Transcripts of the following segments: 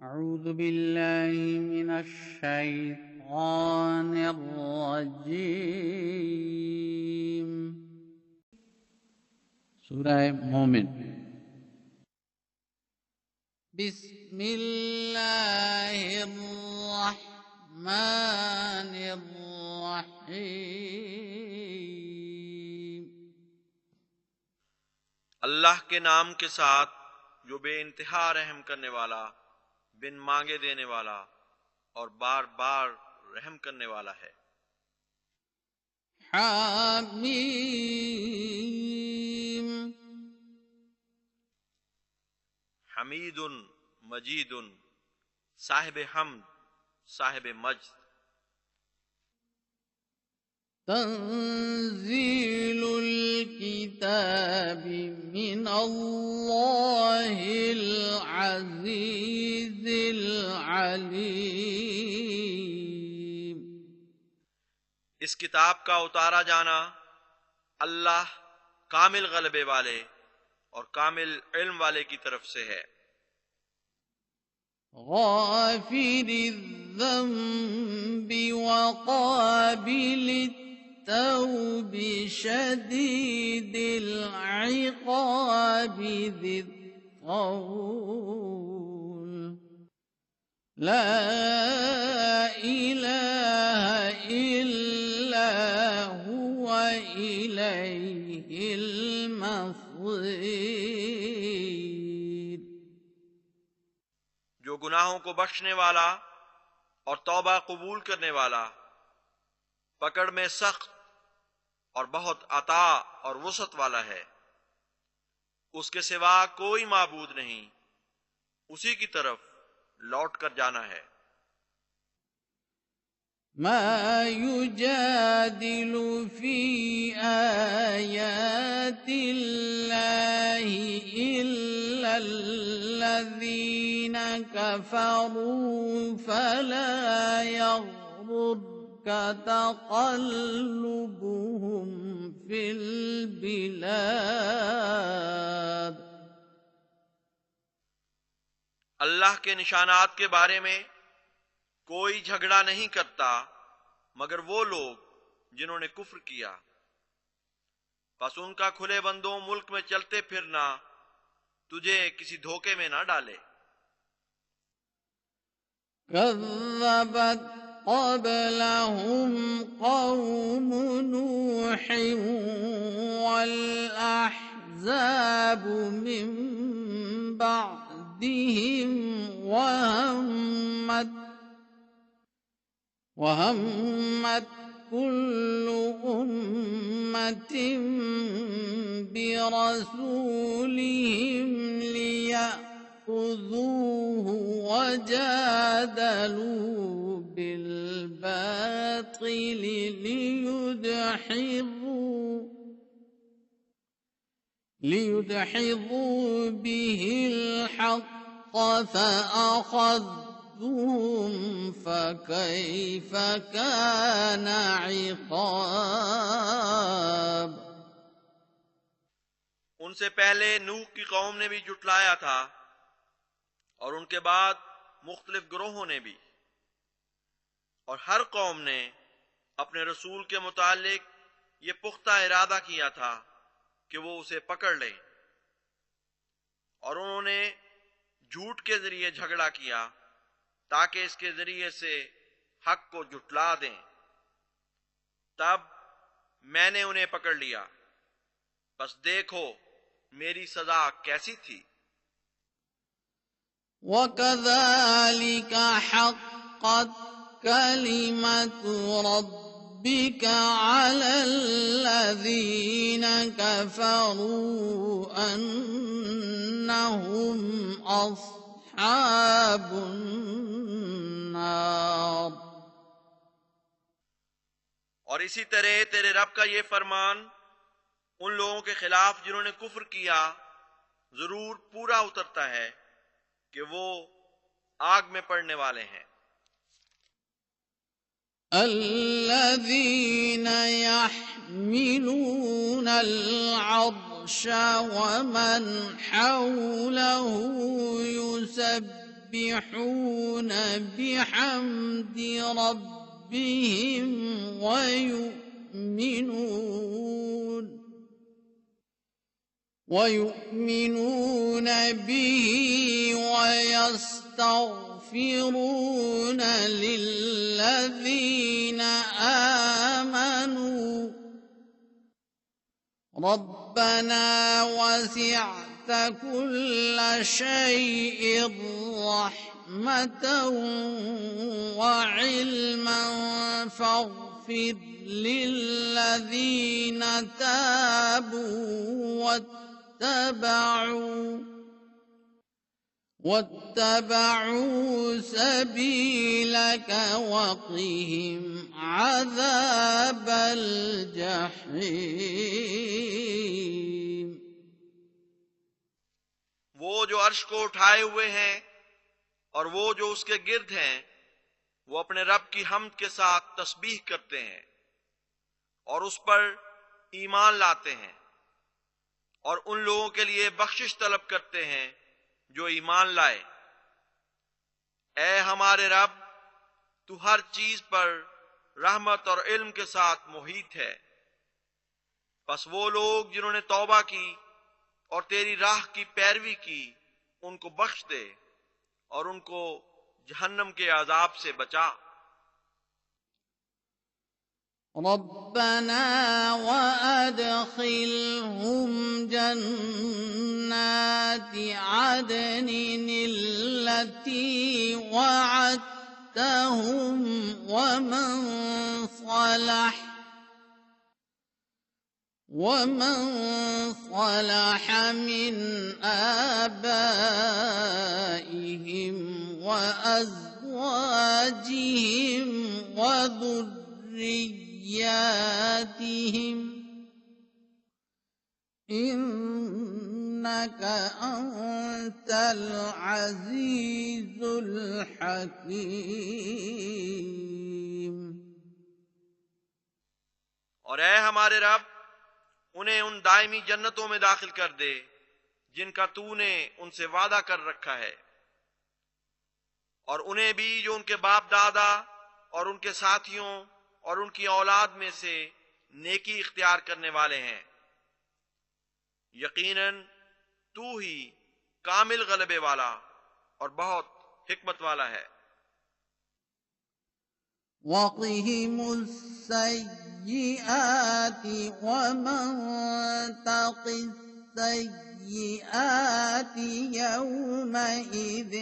أعوذ بالله من الشيطان الرجيم सूरह मोमिन। बिस्मिल्लाहिर्रहमानिर्रहीम। अल्लाह के नाम के साथ जो बेइंतहा रहम करने वाला, बिन मांगे देने वाला और बार बार रहम करने वाला है। हामीम। हमीदुन मजीदुन, साहिब हम्द, साहिब मज्द। तंजीलुल किताबि मिनल्लाहिल अज़ीज़िल अलीम। इस किताब का उतारा जाना अल्लाह कामिल गलबे वाले और कामिल इल्म वाले की तरफ से है। गाफिरिज़्ज़ंबि वक़ाबिलित्तौबि शदीदिल इक़ाबि ज़ित्तौल। ला इलाहा इल्ला हुवा इलैहिल मसीर। जो गुनाहों को बख्शने वाला और तौबा कबूल करने वाला, पकड़ में सख्त और बहुत अता और वसअत वाला है। उसके सिवा कोई माबूद नहीं, उसी की तरफ लौट कर जाना है। मा युजादिलु फी आयातिल्लाहि इल्लल्लज़ीना कफरू फला यग़रुरका तक़ल्लुबुहुम फिल बिलाद। अल्लाह के निशानात के बारे में कोई झगड़ा नहीं करता मगर वो लोग जिन्होंने कुफ्र किया। बस उनका खुले बंदों मुल्क में चलते फिरना तुझे किसी धोखे में ना डाले। कज़्ज़बत क़ब्लहुम क़ौम नूहिन वल अहज़ाबु मिन बअदिहिम वहम्मत कुल्लु उम्मतिन बिरसूलिहिम लियअख़ुज़ूहु वजादलू बिलबातिल लियुदहिज़ू बिहिल हक़्क़ फ़अख़ज़्तुहुम फ़कैफ़ कान इक़ाब। उनसे पहले नूह की कौम ने भी जुटलाया था और उनके बाद मुख्तलिफ ग्रोहों ने भी, और हर कौम ने अपने रसूल के मुतालिक ये पुख्ता इरादा किया था कि वो उसे पकड़ लें, और उन्होंने झूठ के जरिए झगड़ा किया ताकि इसके जरिए से हक को जुटला दें। तब मैंने उन्हें पकड़ लिया, बस देखो मेरी सजा कैसी थी। वकज़ालिक हक़्क़त कलिमतु रब्बिका अलल्लज़ीन कफ़रू अन्नहुम अस्हाबुन नार। और इसी तरह तेरे रब का ये फरमान उन लोगों के खिलाफ जिन्होंने कुफ्र किया जरूर पूरा उतरता है कि वो आग में पड़ने वाले हैं। الذين يحملون العرش ومن حوله يسبحون يسبحون بحمد ربهم ويؤمنون به ويستغفرون للذين آمنوا ربنا وسعت كل شيء رحمة وعلما فاغفر للذين تابوا واتبعوا سبيلك وقهم عذاب الجحيم। वो जो अर्श को उठाए हुए हैं और वो जो उसके गिर्द हैं, वो अपने रब की हम्द के साथ तस्बीह करते हैं और उस पर ईमान लाते हैं और उन लोगों के लिए बख्शिश तलब करते हैं जो ईमान लाए। ऐ हमारे रब, तू हर चीज पर रहमत और इल्म के साथ मुहीत है। बस वो लोग जिन्होंने तौबा की और तेरी राह की पैरवी की, उनको बख्श दे और उनको जहन्नम के अजाब से बचा। रब्बना वअदखिलहुम जन्नाति अदनिन अल्लती वअदतहुम ومن صلح من آبائهم وأزواجهم وذرياتهم إنك أنت العزيز الحكيم। और ऐ हमारे रब, उन्हें उन दायमी जन्नतों में दाखिल कर दे जिनका तूने उनसे वादा कर रखा है, और उन्हें भी जो उनके बाप दादा और उनके साथियों और उनकी औलाद में से नेकी इख्तियार करने वाले हैं। यकीनन तू ही कामिल गलबे वाला और बहुत हिकमत वाला है। वक़िहिम السيئات ومن تق السيئات يومئذ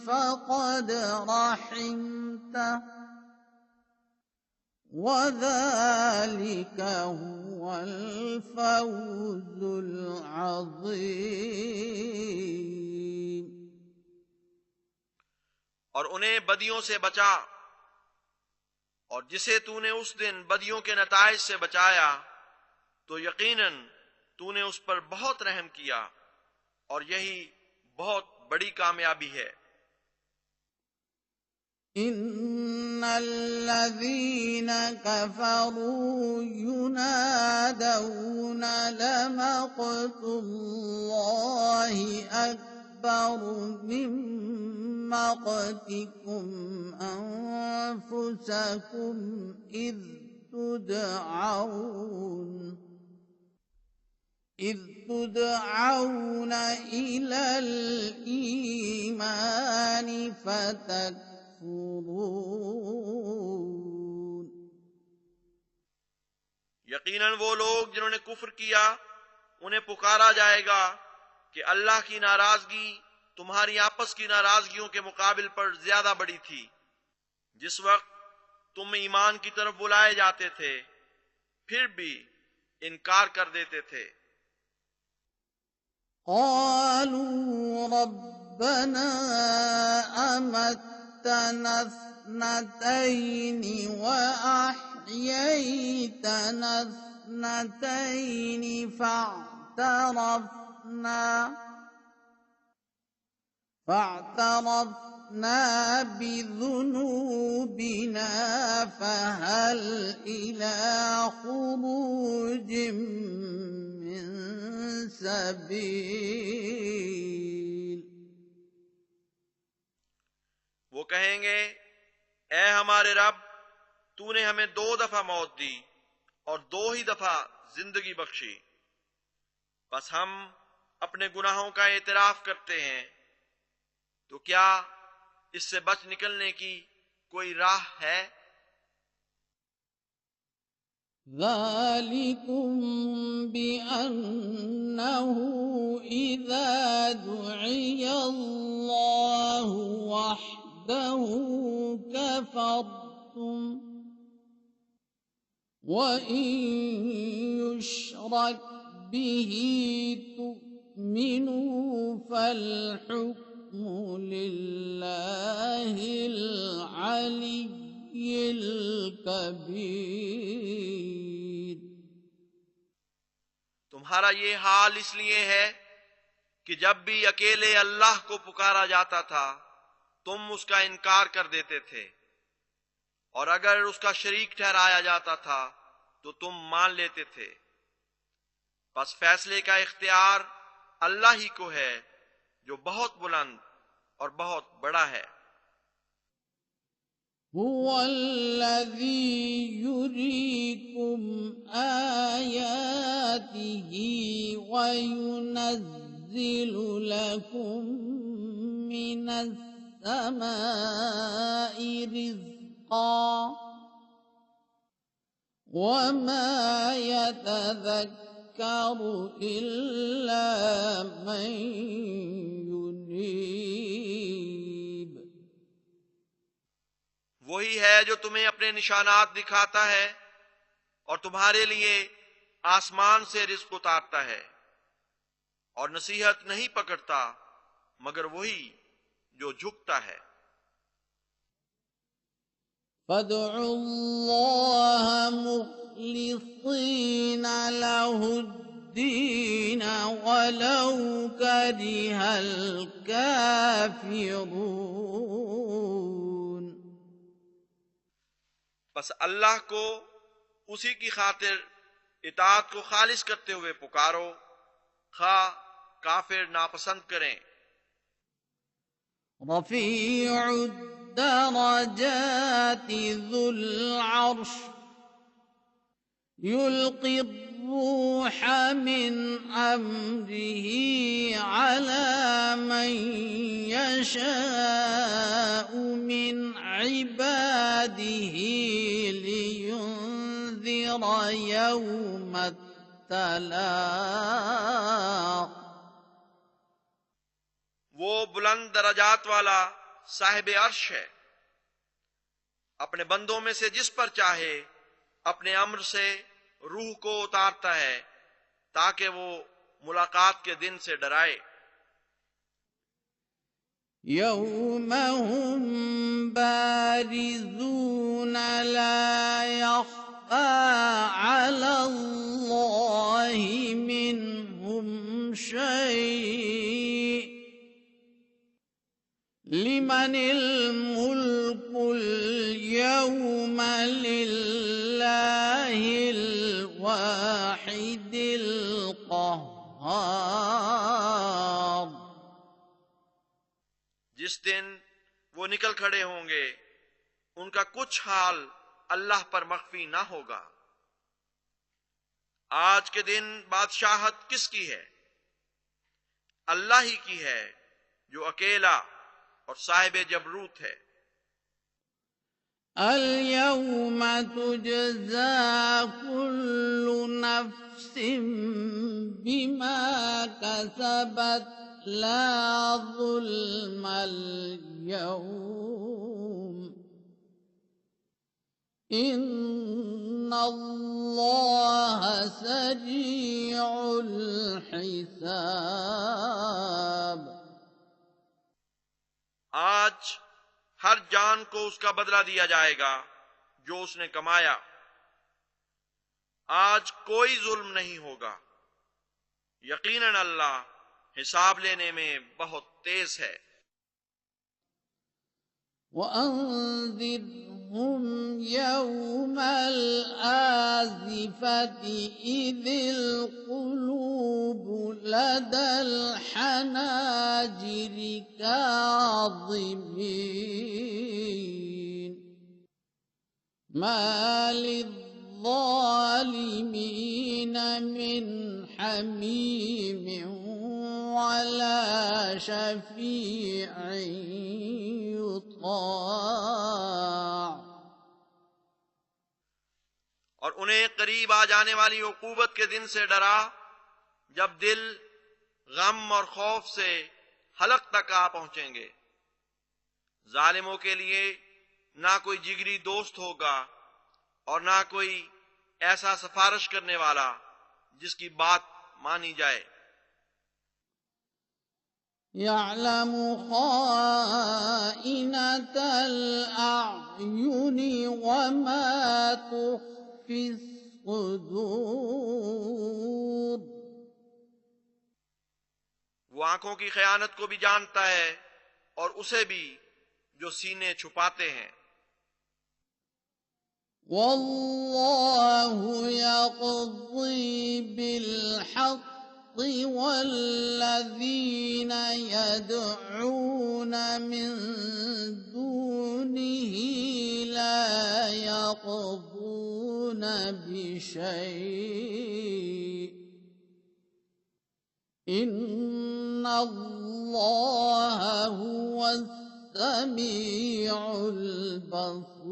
فقد رحمته وذلك هو الفوز العظيم। और उन्हें बदियों से बचा, और जिसे तूने उस दिन बदियों के नताइज से बचाया तो यकीनन तूने उस पर बहुत रहम किया, और यही बहुत बड़ी कामयाबी है। इन्नल्लज़ीना कफ़रू युनादौन लमक़्तुल्लाहि अक्बरु मिन मक़तिकुम अनफुसकुम इज़ तुदऔन इलल ईमान फतकफुरून। यकीनन वो लोग जिन्होंने कुफ्र किया, उन्हें पुकारा जाएगा कि अल्लाह की नाराजगी तुम्हारी आपस की नाराजगियों के मुकाबिल पर ज्यादा बड़ी थी। जिस वक्त तुम ईमान की तरफ बुलाए जाते थे, फिर भी इनकार कर देते थे। क़ालू रब्बना अमत्तना इस्नतैनि व अह्यैतना इस्नतैनि فاعترفنا بذنوبنا فهل إلى خروج من سبيل। वो कहेंगे, ए हमारे रब, तूने हमें 2 दफा मौत दी और 2 ही दफा जिंदगी बख्शी। बस हम अपने गुनाहों का एतराफ करते हैं, तो क्या इससे बच निकलने की कोई राह है? ذلكم بأنه إذا دعي الله وحده كفرتم وإن يشرك به تؤمنوا فالحكم لله العلي الكبير। तुम्हारा ये हाल इसलिए है कि जब भी अकेले अल्लाह को पुकारा जाता था तुम उसका इनकार कर देते थे, और अगर उसका शरीक ठहराया जाता था तो तुम मान लेते थे। बस फैसले का इख्तियार अल्लाह ही को है जो बहुत बुलंद और बहुत बड़ा है। हुवल्लज़ी युरीकुम आयातिही वयुनज़्ज़िलु लकुम मिनस समाई रिज़्क़ा वमा यतज़क्करु इल्ला मन युनीब। वही है जो तुम्हें अपने निशानात दिखाता है और तुम्हारे लिए आसमान से रिज़्क़ उतारता है, और नसीहत नहीं पकड़ता मगर वही जो झुकता है। फदउल्लाह मुख़लिसीन लहुद्दीन वलौ करिहल काफ़िरून। बस अल्लाह को उसी की खातिर इताअत को खालिस करते हुए पुकारो, खा काफिर नापसंद करें। रफ़ीउद दरजाति ज़ुल अर्श युल्क़िर रूह मिन अम्रिही अला मन यशाअु मिन इबादिही लियुन्ज़िर यौमत तलाक़। वो बुलंद दरजात वाला साहिब अर्श है, अपने बंदों में से जिस पर चाहे अपने अम्र से रूह को उतारता है ताकि वो मुलाकात के दिन से डराए। यौम हुम बारिज़ून ला यख़्फ़ा अलल्लाहि मिनहुम शै' लिमनिल मुल्कुल यौमा लिल्लाहिल वाहिदिल क़ह्हार। जिस दिन वो निकल खड़े होंगे उनका कुछ हाल अल्लाह पर मख्फी ना होगा। आज के दिन बादशाहत किसकी है? अल्लाह ही की है जो अकेला और साहिब जबरूत है। अल यौमा तुजज़ा कुल्लु नफ्सिम बिमा कसबत ला ज़ुल्मल यौम इन्नल्लाह सरीउल हिसाब। आज हर जान को उसका बदला दिया जाएगा जो उसने कमाया। आज कोई जुल्म नहीं होगा, यकीनन अल्लाह हिसाब लेने में बहुत तेज है। वअन्ज़िरहुम यौमल आज़िफ़ति इज़िल क़ुलूबु लदल हनाजिरि काज़िमीन। ما للظالمين من حميم ولا شفيع يطاع और उन्हें करीब आ जाने वाली उकूबत के दिन से डरा जब दिल गम और खौफ से हलक तक आ पहुंचेंगे। जालिमों के लिए ना कोई जिगरी दोस्त होगा और ना कोई ऐसा सिफारिश करने वाला जिसकी बात मानी जाए। يعلم خائنة الأعين وما تخفي الصدور वो आंखों की खयानत को भी जानता है और उसे भी जो सीने छुपाते हैं। والله يقضي بالحق والذين يدعون من دونه لا يقضون بشيء إن الله هو السميع البصير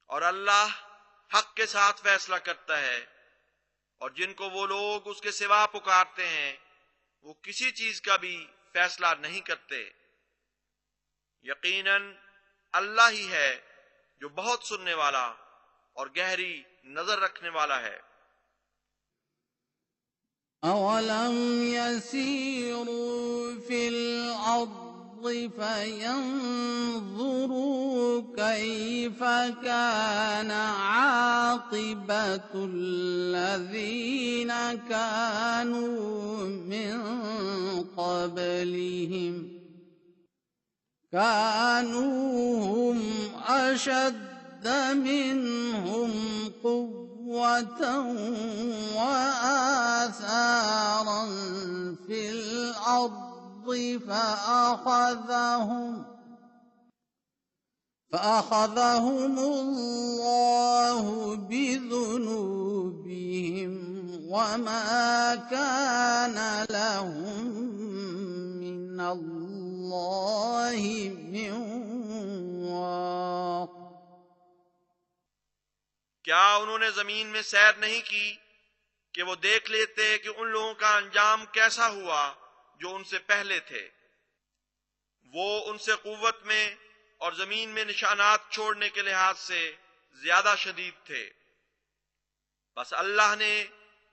और अल्लाह हक के साथ फैसला करता है और जिनको वो लोग उसके सिवा पुकारते हैं वो किसी चीज का भी फैसला नहीं करते। यकीनन अल्लाह ही है जो बहुत सुनने वाला और गहरी नजर रखने वाला है। أولم يسيروا في الأرض فينظروا كيف كان عاقبة الذين كانوا من قبلهم كانوا هم أشد منهم قوة وآثارا في الأرض فأخذهم الله بذنوبهم وما كان لهم من الله من واق क्या उन्होंने जमीन में सैर नहीं की कि वो देख लेते कि उन लोगों का अंजाम कैसा हुआ जो उनसे पहले थे। वो उनसे कुव्वत में और जमीन में निशानात छोड़ने के लिहाज से ज्यादा शदीद थे। बस अल्लाह ने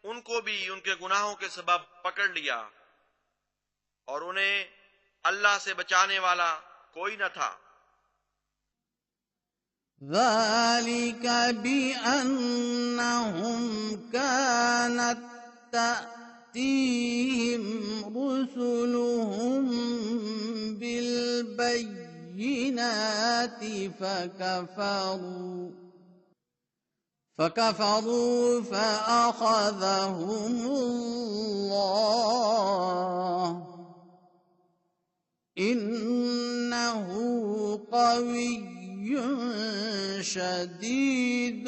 उनको भी उनके गुनाहों के सबब पकड़ लिया और उन्हें अल्लाह से बचाने वाला कोई न था। ذلك بأنهم كانت تأتيهم رسلهم بالبينات فكفروا فأخذهم الله إنه قوي شديد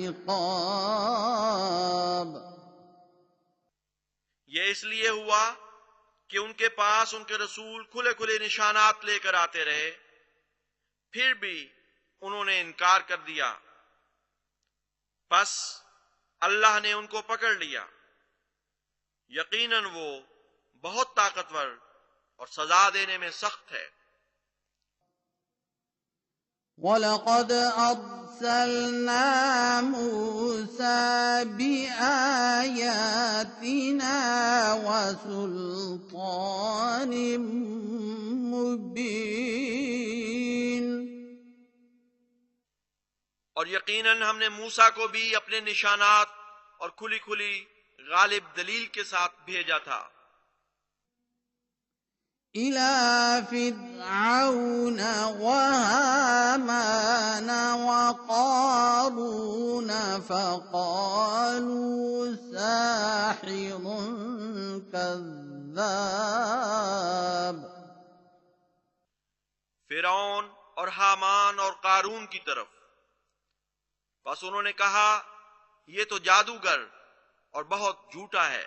العقاب ये इसलिए हुआ कि उनके पास उनके रसूल खुले खुले निशानात लेकर आते रहे, फिर भी उन्होंने इनकार कर दिया। बस अल्लाह ने उनको पकड़ लिया। यकीनन वो बहुत ताकतवर और सजा देने में सख्त है। वलक़द अर्सलना मूसा बिआयातिना वसुल्तानिम मुबीन और यकीनन हमने मूसा को भी अपने निशानात और खुली खुली गालिब दलील के साथ भेजा था। इला फिरऔन वहामान वक़ारून फ़क़ालू साहिरुन कज़्ज़ाब फिरौन और हामान और कारून की तरफ। बस उन्होंने कहा, ये तो जादूगर और बहुत झूठा है।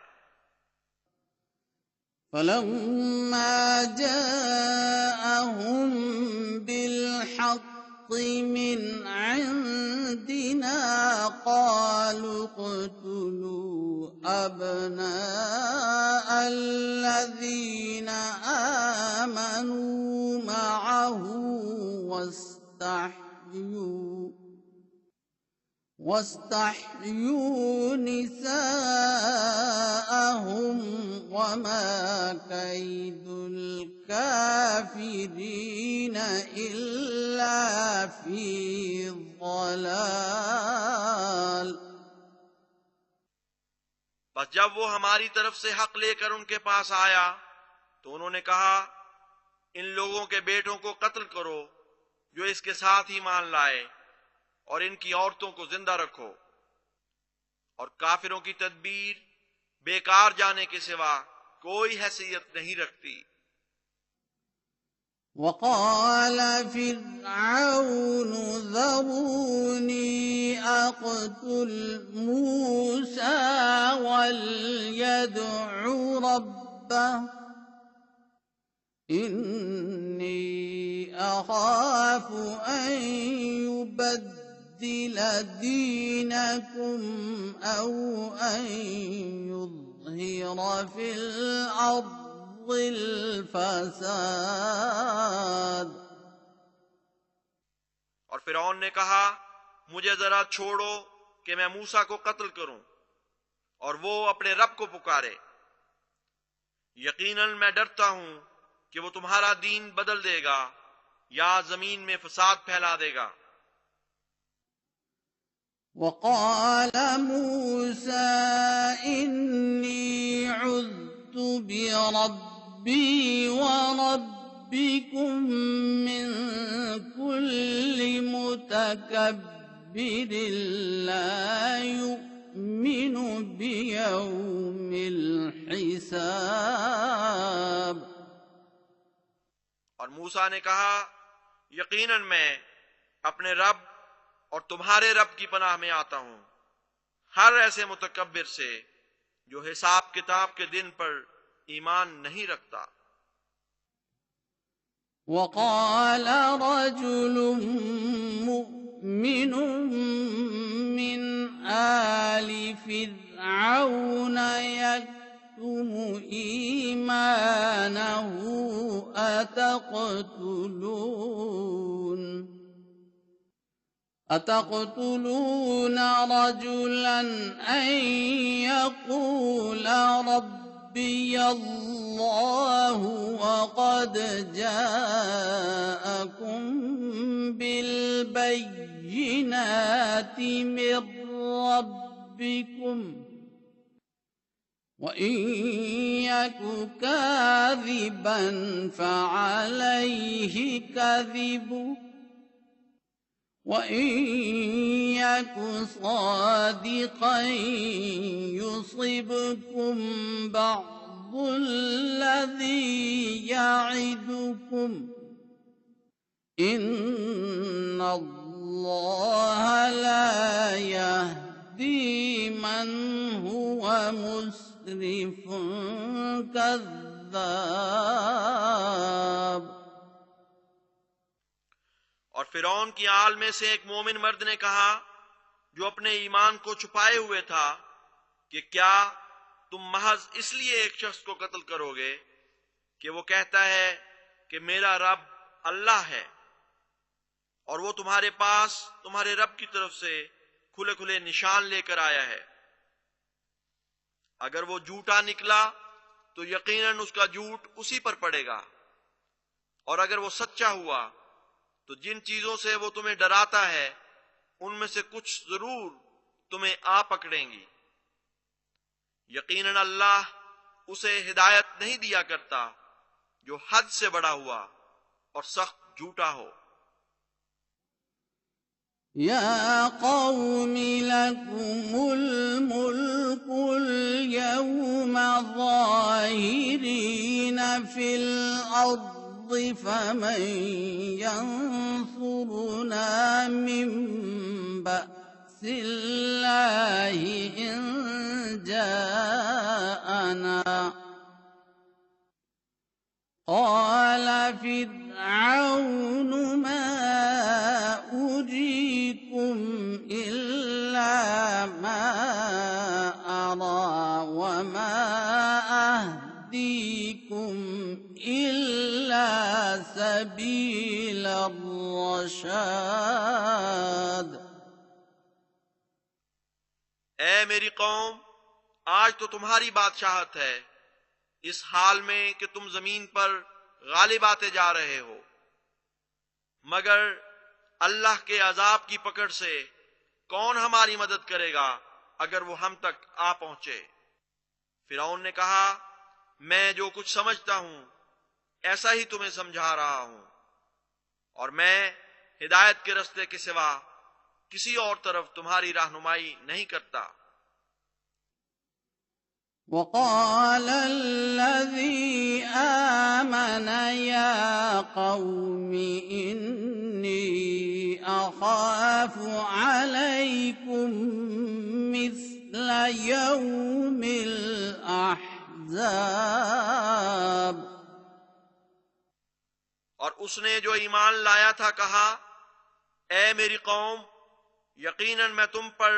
فلما جاءهم بالحق من عندنا قالوا اقتلوا أبناء الذين آمنوا معه واستحيوا نساءهم وما كيد الكافرين إلا في ضلال। बस जब वो हमारी तरफ से हक लेकर उनके पास आया तो उन्होंने कहा, इन लोगों के बेटों को कत्ल करो जो इसके साथ ही मान लाए, और इनकी औरतों को जिंदा रखो, और काफिरों की तदबीर बेकार जाने के सिवा कोई हैसियत नहीं रखती। وقال فرعون ذروني أقتل موسى وليدع ربه إني أخاف أن يبدل دينكم أو أن يظهر في الأرض الفساد। और फिरौन ने कहा, मुझे जरा छोड़ो कि मैं मूसा को कत्ल करूं और वो अपने रब को पुकारे। यकीनन मैं डरता हूं कि वो तुम्हारा दीन बदल देगा या जमीन में फसाद फैला देगा। وقال موسى إني عذت بربي وربكم من كل متكبر لا يؤمن بيوم الحساب। और मूसा ने कहा, यकीनन मैं अपने रब और तुम्हारे रब की पनाह में आता हूं हर ऐसे मुतकब्बिर से जो हिसाब किताब के दिन पर ईमान नहीं रखता। وقال رجل مؤمن من آل فرعون يكتم إيمانه أتقتلون رجلا أن يقول ربي الله وقد جاءكم بالبينات من ربكم وإن يك كاذبا فعليه كذبه وإن يك صادقا يصبكم بعض الذي يعدكم إن الله لا يهدي من هو مسرف كذاب। और फिरौन की आल में से एक मोमिन मर्द ने कहा, जो अपने ईमान को छुपाए हुए था, कि क्या तुम महज इसलिए एक शख्स को कत्ल करोगे कि वो कहता है कि मेरा रब अल्लाह है, और वो तुम्हारे पास तुम्हारे रब की तरफ से खुले खुले निशान लेकर आया है। अगर वो झूठा निकला तो यकीनन उसका झूठ उसी पर पड़ेगा, और अगर वो सच्चा हुआ तो जिन चीजों से वो तुम्हें डराता है उनमें से कुछ जरूर तुम्हें आ पकड़ेंगी। यकीनन अल्लाह उसे हिदायत नहीं दिया करता जो हद से बड़ा हुआ और सख्त झूठा हो। या कौम लकुमुल मुल्कुल यौम ज़ाहिरीन फिल अर्द فمن ينصرنا من بأس الله إن جاءنا قال فرعون ما أريكم إلا ما أرى وما أهديكم إلا سبيل الرشاد ऐ मेरी कौम, आज तो तुम्हारी बादशाहत है इस हाल में कि तुम जमीन पर गालिब आते जा रहे हो, मगर अल्लाह के अजाब की पकड़ से कौन हमारी मदद करेगा अगर वो हम तक आ पहुंचे। फिरौन ने कहा, मैं जो कुछ समझता हूं ऐसा ही तुम्हें समझा रहा हूं, और मैं हिदायत के रास्ते के सिवा किसी और तरफ तुम्हारी रहनुमाई नहीं करता। وقال الذي آمن يا قوم إني أخاف عليكم مثل يوم الأحزاب और उसने जो ईमान लाया था कहा, ऐ मेरी कौम, यकीनन मैं तुम पर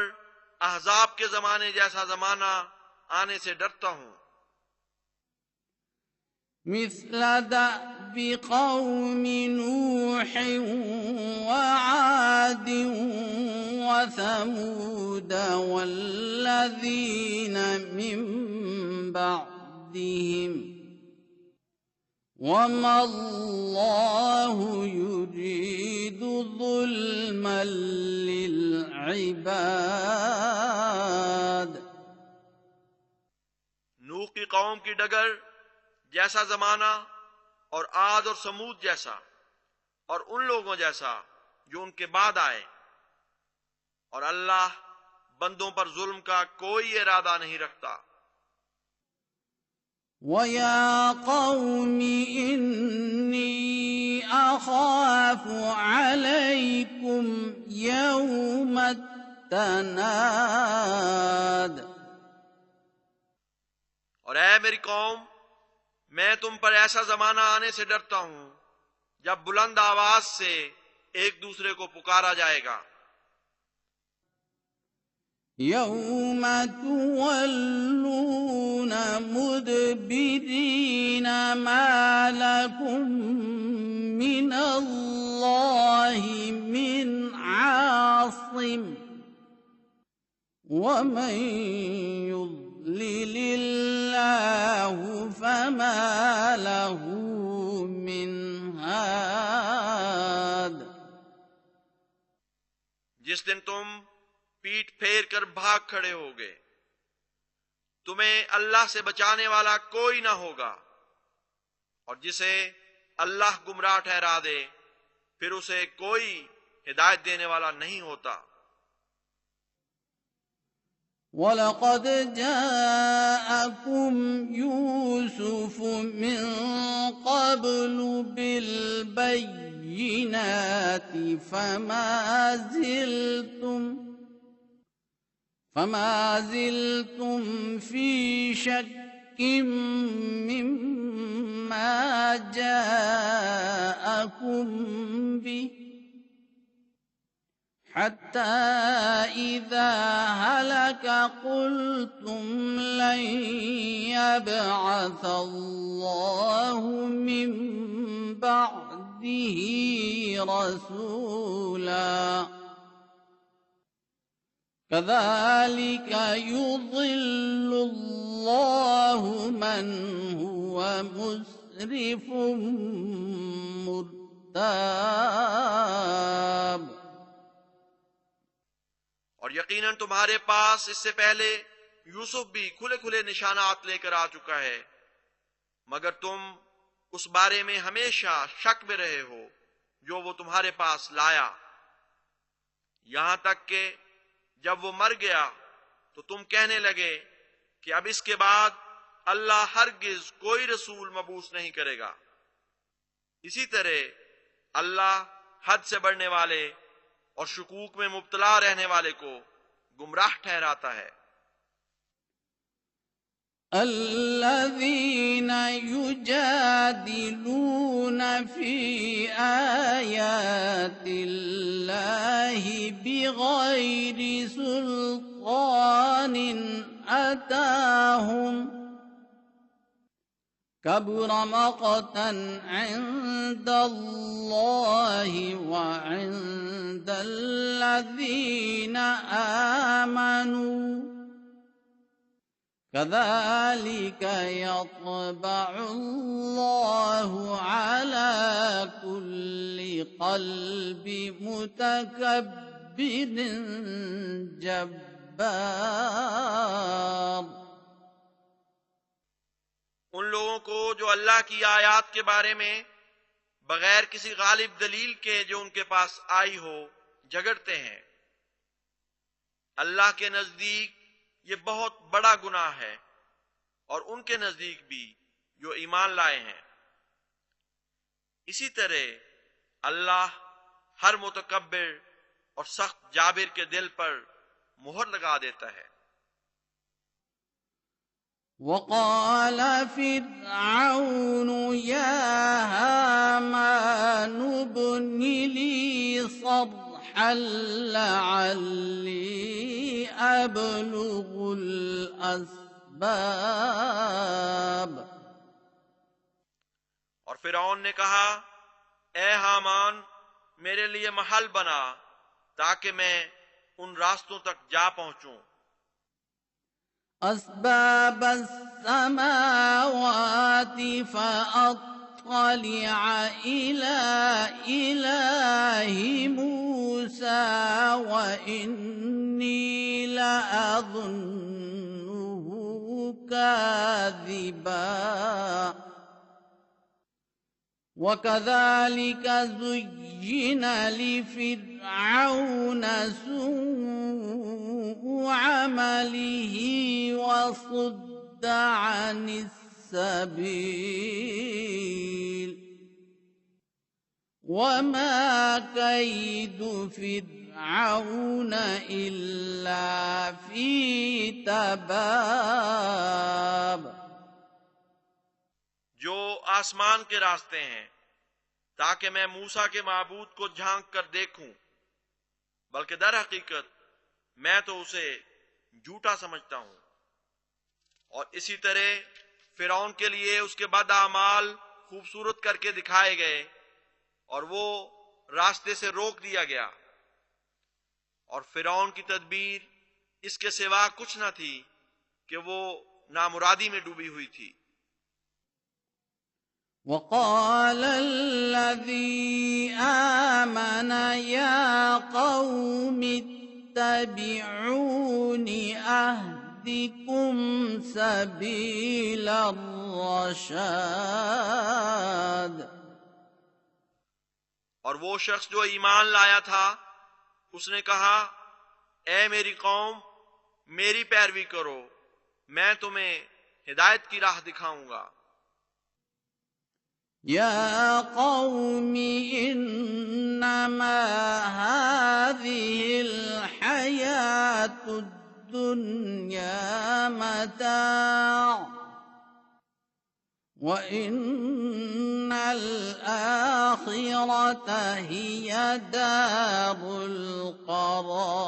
अहजाब के जमाने जैसा जमाना आने से डरता हूं। مثل دأب قوم نوح وعاد وثمود والذين من بعدهم وما الله يريد ظلما للعباد नूह की कौम की डगर जैसा जमाना और आद और समूद जैसा और उन लोगों जैसा जो उनके बाद आए, और अल्लाह बंदों पर जुल्म का कोई इरादा नहीं रखता। ويا قوم إني أخاف عليكم يوم التناد और ऐ मेरी कौम, मैं तुम पर ऐसा जमाना आने से डरता हूं जब बुलंद आवाज से एक दूसरे को पुकारा जाएगा। يوم تولون مدبرين ما لكم من الله من عاصم ومن يضلل الله فما له من هاد जिस दिन तुम पीठ फेर कर भाग खड़े होगे, तुम्हें अल्लाह से बचाने वाला कोई ना होगा, और जिसे अल्लाह गुमराह ठहरा दे फिर उसे कोई हिदायत देने वाला नहीं होता। وَلَقَدْ جَاءَكُمْ يُوسُفُ مِنْ قَبْلُ بِالْبَيِّنَاتِ فما زلتم في شك مما جاءكم به حتى إذا هلك قلتم لن يبعث الله من بعده رسولا كذلك يضل الله من هو مسرف مرتاب। और यकीनन तुम्हारे पास इससे पहले यूसुफ भी खुले खुले निशानात लेकर आ चुका है, मगर तुम उस बारे में हमेशा शक में रहे हो जो वो तुम्हारे पास लाया, यहां तक कि जब वो मर गया तो तुम कहने लगे कि अब इसके बाद अल्लाह हरगिज कोई रसूल मबूस नहीं करेगा। इसी तरह अल्लाह हद से बढ़ने वाले और शुकूक में मुब्तला रहने वाले को गुमराह ठहराता है। الذين يجادلون في آيات الله بغير سلطان أتاهم كبر مقتا عند الله وعند الذين آمنوا كذلك يطبع الله على كل قلب متكبر جبار। उन लोगों को जो अल्लाह की आयात के बारे में बगैर किसी गालिब दलील के जो उनके पास आई हो झगड़ते हैं, अल्लाह के नजदीक ये बहुत बड़ा गुनाह है और उनके नजदीक भी जो ईमान लाए हैं। इसी तरह अल्लाह हर मुतकब्बिर और सख्त जाबिर के दिल पर मुहर लगा देता है। وقال فرعون يا هامان ابن لي صرحا لعلي أبلغ الأسباب। और फिरौन ने कहा, ए हामान, मेरे लिए महल बना ताकि मैं उन रास्तों तक जा पहुंचूं। أسباب السماوات فأطلع إلى إله موسى وإني لأظنه كاذبا وكذلك زين لفرعون سوء عمله وصد عن السبيل وما كيد فرعون إلا في تباب। जो आसमान के रास्ते हैं ताकि मैं मूसा के माबूद को झांक कर देखूं, बल्कि दर हकीकत मैं तो उसे झूठा समझता हूं। और इसी तरह फिरौन के लिए उसके बदअमाल खूबसूरत करके दिखाए गए और वो रास्ते से रोक दिया गया। और फिरौन की तदबीर इसके सिवा कुछ न थी कि वो नामुरादी में डूबी हुई थी। وقال الذي آمن يا قوم اتبعون أهدكم سبيل الرشاد। और वो शख्स जो ईमान लाया था उसने कहा, ए मेरी कौम, मेरी पैरवी करो, मैं तुम्हें हिदायत की राह दिखाऊंगा। يا قوم إنما هذه الحياة الدنيا متاع وإن الآخرة هي دار القرار।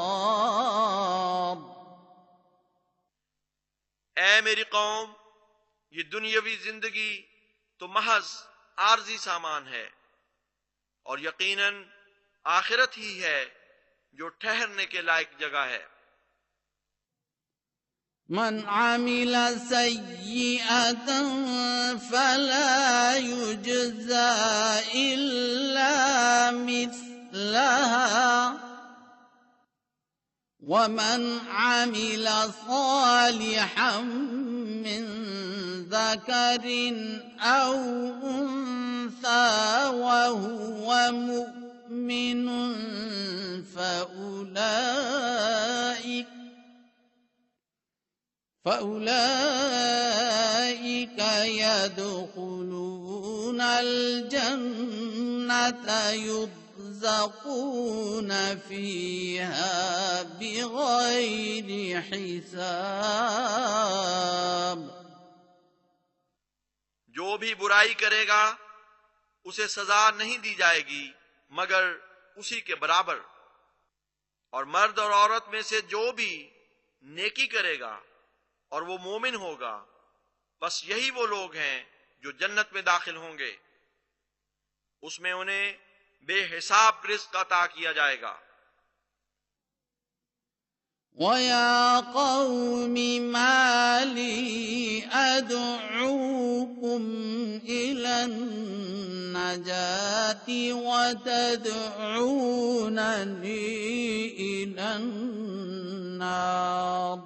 ए मेरी कौम, ये दुनियावी जिंदगी तो महज आर्जी सामान है और यकीनन आखिरत ही है जो ठहरने के लायक जगह है। من عمل سيئة فلا يجزى إلا مثلها ومن عمل صالحا من ذكر أو أنثى وهو مؤمن فأولئك يدخلون الجنة يرزقون فيها بغير حساب जो भी बुराई करेगा उसे सजा नहीं दी जाएगी मगर उसी के बराबर, और मर्द और औरत में से जो भी नेकी करेगा और वो मोमिन होगा, बस यही वो लोग हैं जो जन्नत में दाखिल होंगे। उसमें उन्हें बेहिसाब रिज़्क अता किया जाएगा। وَيَا قَوْمِ مَا لِي أَدْعُوكُمْ إِلَى النَّجَاةِ وَتَدْعُونَنِي إِلَى النَّارِ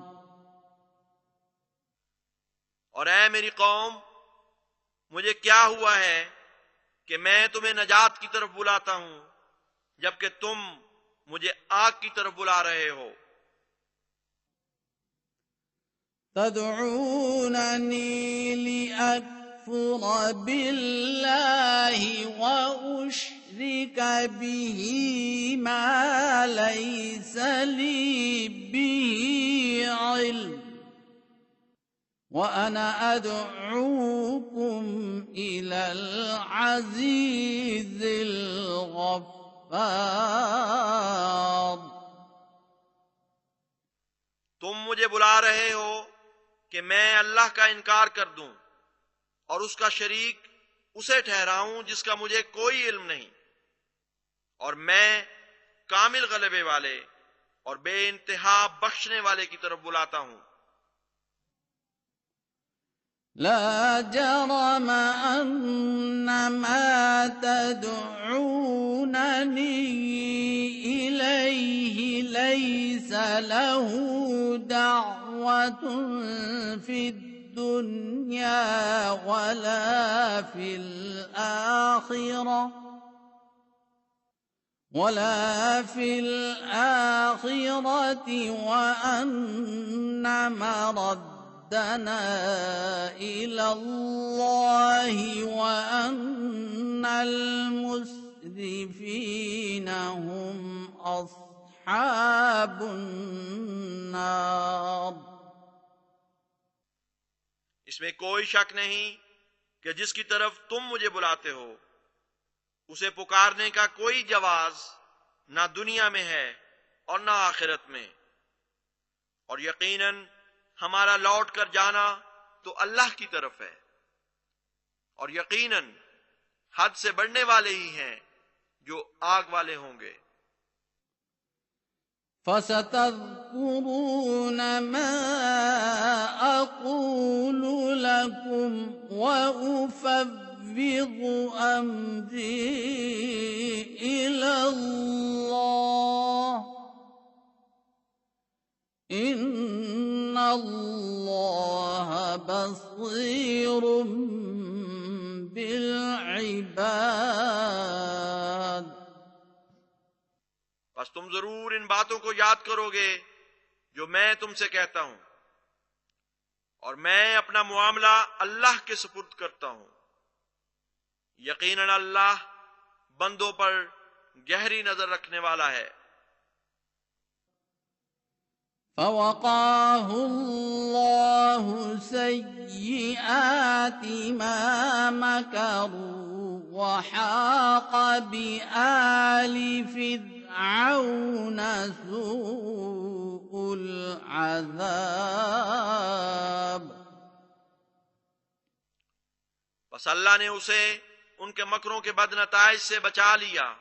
और ऐ मेरी कौम, मुझे क्या हुआ है कि मैं तुम्हें नजात की तरफ बुलाता हूं जबकि तुम मुझे आग की तरफ बुला रहे हो। تدعونني لأكفر بالله وأشرك به ما ليس لي به علم وأنا أدعوكم إلى العزيز الغفار तुम मुझे बुला रहे हो कि मैं अल्लाह का इनकार कर दूं और उसका शरीक उसे ठहराऊं जिसका मुझे कोई इल्म नहीं, और मैं कामिल गलबे वाले और बेइंतहा बख्शने वाले की तरफ बुलाता हूं। لا جرم أن ما تدعونني إليه ليس له دعوة في الدنيا ولا في الآخرة وأن مردنا إلى الله وأن المسرفين هم أصحاب النار इसमें कोई शक नहीं कि जिसकी तरफ तुम मुझे बुलाते हो उसे पुकारने का कोई जवाज ना दुनिया में है और ना आखिरत में, और यकीनन हमारा लौट कर जाना तो अल्लाह की तरफ है, और यकीनन हद से बढ़ने वाले ही हैं जो आग वाले होंगे। فستذكرون ما أقول لكم وأفوض أمري إلى الله إن الله بصير بالعباد बस तुम जरूर इन बातों को याद करोगे जो मैं तुमसे कहता हूं, और मैं अपना मुआमला अल्लाह के सुपुर्द करता हूं। यकीनन अल्लाह बंदों पर गहरी नजर रखने वाला है। فوقاه الله سيئات ما مكروا وحاق بآل فرعون سوء العذاب बस अल्लाह ने उसे उनके मकरों के बदनताइज से बचा लिया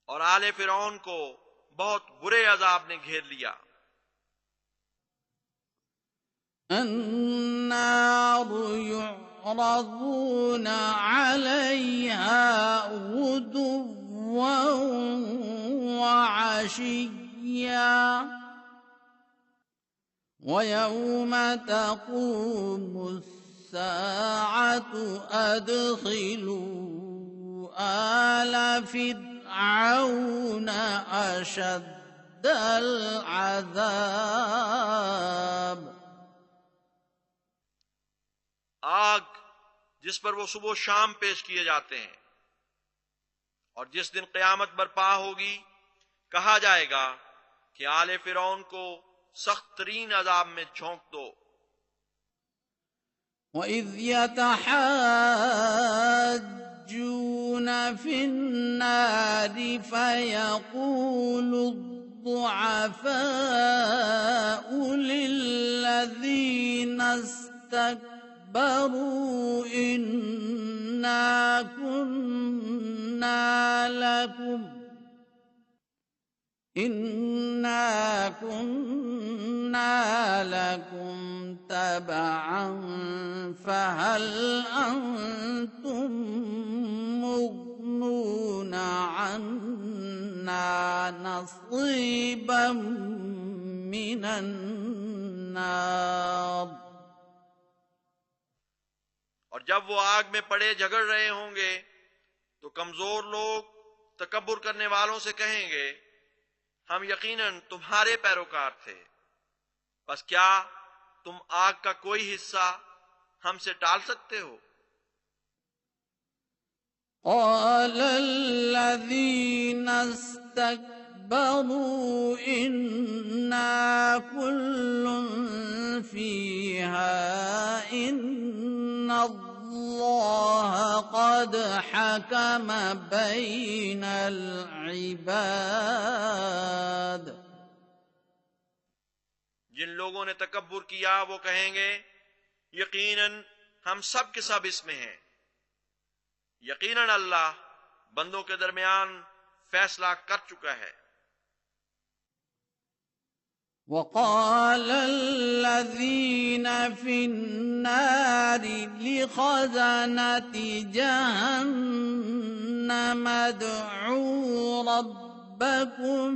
और आले फिरौन को बहुत बुरे अजाब ने घेर लिया। النار يعرضون عليها غدوا وعشيا ويوم تقوم الساعة أدخلوا آل فرعون أشد العذاب आग जिस पर वो सुबह शाम पेश किए जाते हैं। और जिस दिन क़यामत बर्पा होगी, कहा जाएगा कि आले फिरौन को सख्त तरीन अजाब में झोंक दो। وَإِذْ يَتَحَاجُّونَ فِي النَّارِ فَيَقُولُ الضُّعَفَاءُ لِلَّذِينَ اسْتَكْبَرُوا إِنَّا كُنَّا لَكُمْ تَبَعًا فَهَلْ أَنْتُمْ مُغْنُونَ عَنَّا نَصِيبًا مِنَ النَّارِ। और जब वो आग में पड़े झगड़ रहे होंगे तो कमजोर लोग तकब्बुर करने वालों से कहेंगे, हम यकीनन तुम्हारे पैरोकार थे, बस क्या तुम आग का कोई हिस्सा हमसे टाल सकते हो? قَالَ الَّذِينَ اسْتَكْبَرُوا إِنَّا كُلٌّ فِيهَا إِنَّ اللَّهَ قَدْ حَكَمَ بَيْنَ الْعِبَادِ। जिन लोगों ने तकब्बुर किया वो कहेंगे, यकीनन हम सब के सब इसमें हैं, यकीनन अल्लाह बंदों के दरमियान फैसला कर चुका है। وَقَالَ الَّذِينَ فِي النَّارِ لِخَزَنَةِ جَهَنَّمَ ادْعُوا رَبَّكُمْ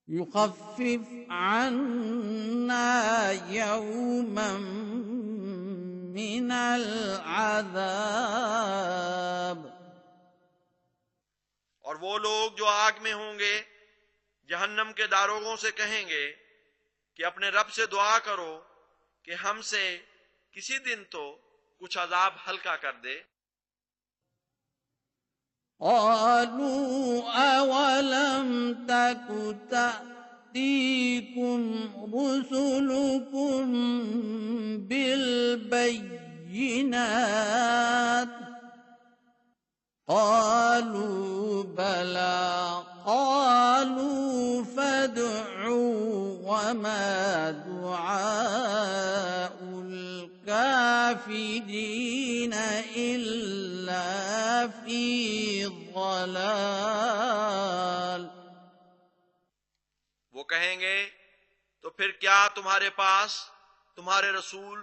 يُخَفِّفْ عَنَّا يَوْمًا مِنَ الْعَذَابِ। और वो लोग जो आग में होंगे जहन्नम के दारोगों से कहेंगे कि अपने रब से दुआ करो कि हमसे किसी दिन तो कुछ अजाब हल्का कर दे। قالوا أولم تك تأتيكم رسلكم بالبينات قالوا بلى قالوا فادعوا وما دعاء الكافرين إلا في ضلال। वो कहेंगे, तो फिर क्या तुम्हारे पास तुम्हारे रसूल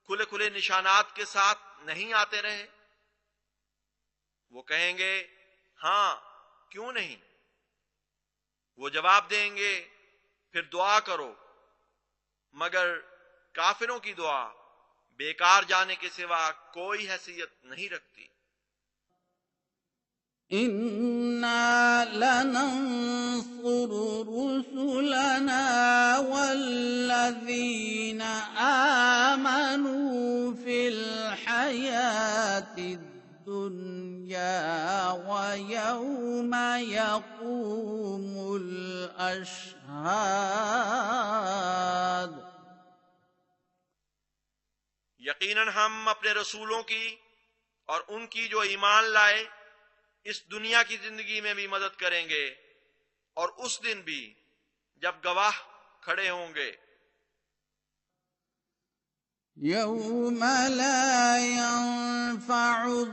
खुले खुले निशानात के साथ नहीं आते रहे? वो कहेंगे, हां क्यों नहीं। वो जवाब देंगे, फिर दुआ करो, मगर काफिरों की दुआ बेकार जाने के सिवा कोई हैसियत नहीं रखती। इन्ना लनंसुर रुसुलना वल्लज़ीना आमनू फिल हयातिद दुनिया व यौमा यक़ूमुल अशहाद। यकीनन हम अपने रसूलों की और उनकी जो ईमान लाए इस दुनिया की जिंदगी में भी मदद करेंगे और उस दिन भी जब गवाह खड़े होंगे। यौम ला यंफउ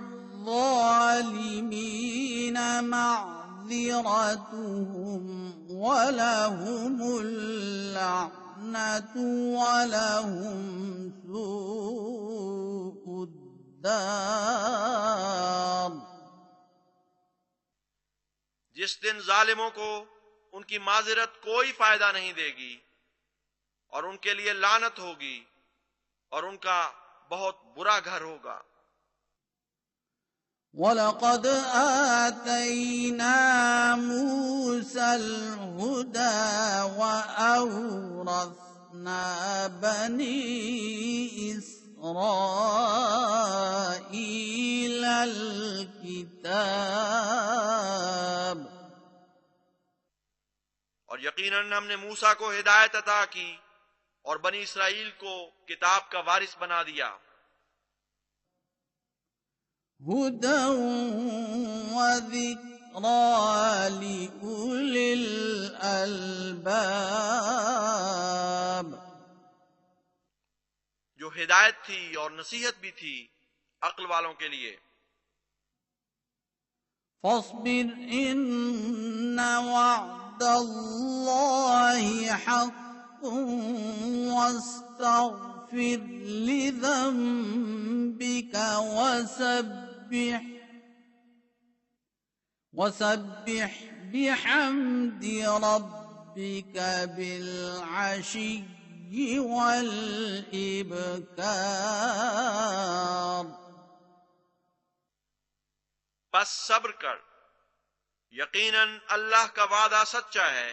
ज़ालिमीन मअज़िरतुहुम व लहुमुल लअनतु व लहुम सूउद दार। जिस दिन जालिमों को उनकी माजिरत कोई फायदा नहीं देगी और उनके लिए लानत होगी और उनका बहुत बुरा घर होगा। वलक़द आतैना मूसल हुदा व औरसना بني إسرائيل الكتاب और यकीनन हमने मूसा को हिदायत अता की और बनी इसराइल को किताब का वारिस बना दिया। هدى وذكرى لأولي الألباب जो हिदायत थी और नसीहत भी थी अक्ल वालों के लिए। فاصبر إن وعد الله حق واستغفر لذنبك وسبح بحمد ربك بالعشي والإبكار बस सब्र कर, यकीनन अल्लाह का वादा सच्चा है,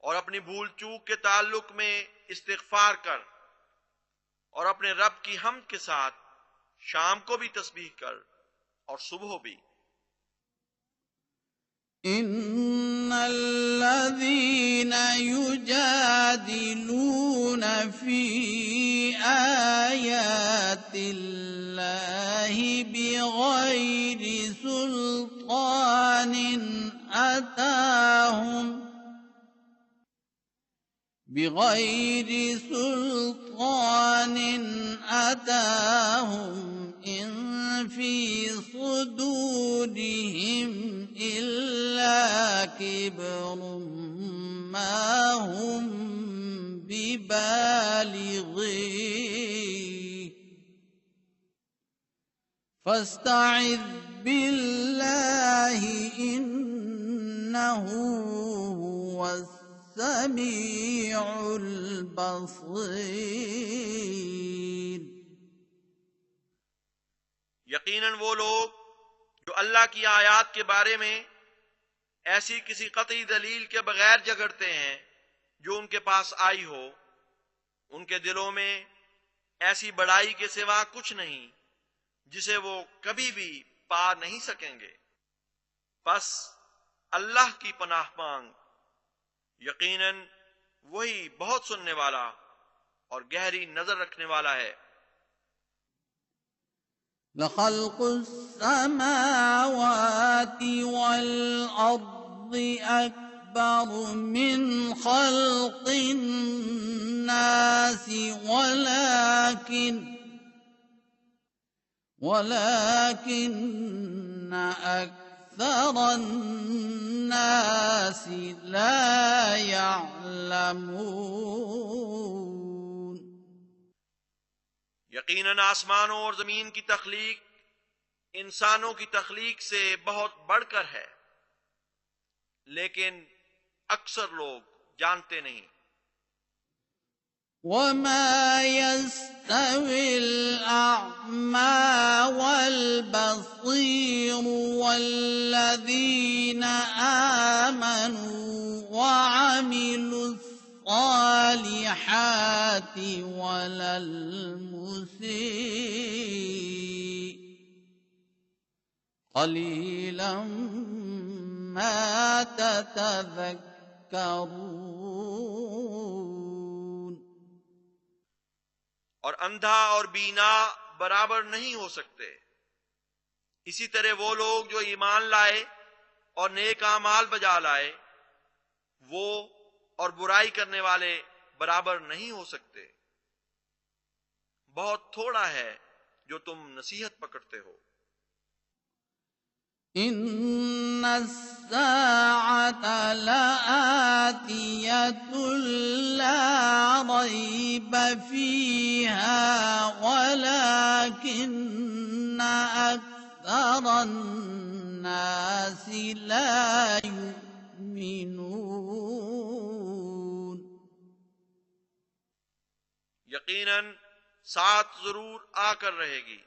और अपनी भूल चूक के ताल्लुक में इस्तिग़फ़ार कर और अपने रब की हम्द के साथ शाम को भी तस्बीह कर और सुबह भी। इन्नल्लज़ीन युजादिलून फी आयातिल्लाहि बिगैरि सुल्तानिन अताहुम इन फी सुदूरिहिम इल्ला किब्रुम मा हुम बिबालिग़ीह फस्तइज़ बिल्लाहि इन्नहु हुवस समीउल बसीर। यकीनन वो लोग जो अल्लाह की आयत के बारे में ऐसी किसी कतई दलील के बगैर झगड़ते हैं जो उनके पास आई हो, उनके दिलों में ऐसी बड़ाई के सिवा कुछ नहीं जिसे वो कभी भी पा नहीं सकेंगे। बस अल्लाह की पनाह मांग, यकीनन वही बहुत सुनने वाला और गहरी नजर रखने वाला है। लखल्क़ुस समावाति वल अर्दि अकबरु मिन खल्क़िन नासि वलाकिन्न अक्सरन नासि ला यअलमून। यकीनन आसमानों और जमीन की तख्लीक इंसानों की तख्लीक से बहुत बढ़कर है, लेकिन अक्सर लोग जानते नहीं। वमा यस्तविल अअमा वल बसीर वल्लज़ीना आमनू वअमिलुस सालिहाति वलल मुसीअ क़लीलन मा ततज़क्करून। और अंधा और बीना बराबर नहीं हो सकते। इसी तरह वो लोग जो ईमान लाए और नेक आमाल बजा लाए, वो और बुराई करने वाले बराबर नहीं हो सकते। बहुत थोड़ा है जो तुम नसीहत पकड़ते हो। इन्नस्साअता लआतियतुल ला रैब फीहा वलाकिन्न अक्सरन नासि ला युमिनून। यकीनन साथ जरूर आकर रहेगी,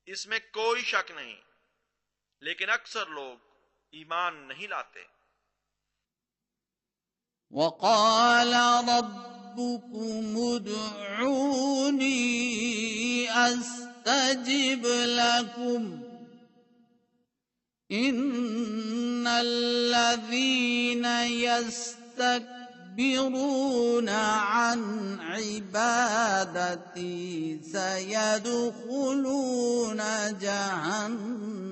इसमें कोई शक नहीं, लेकिन अक्सर लोग ईमान नहीं लाते। وقال ربكم ادعوني أستجب لكم إن الذين يستكبرون عن عبادتي سيدخلون جهنم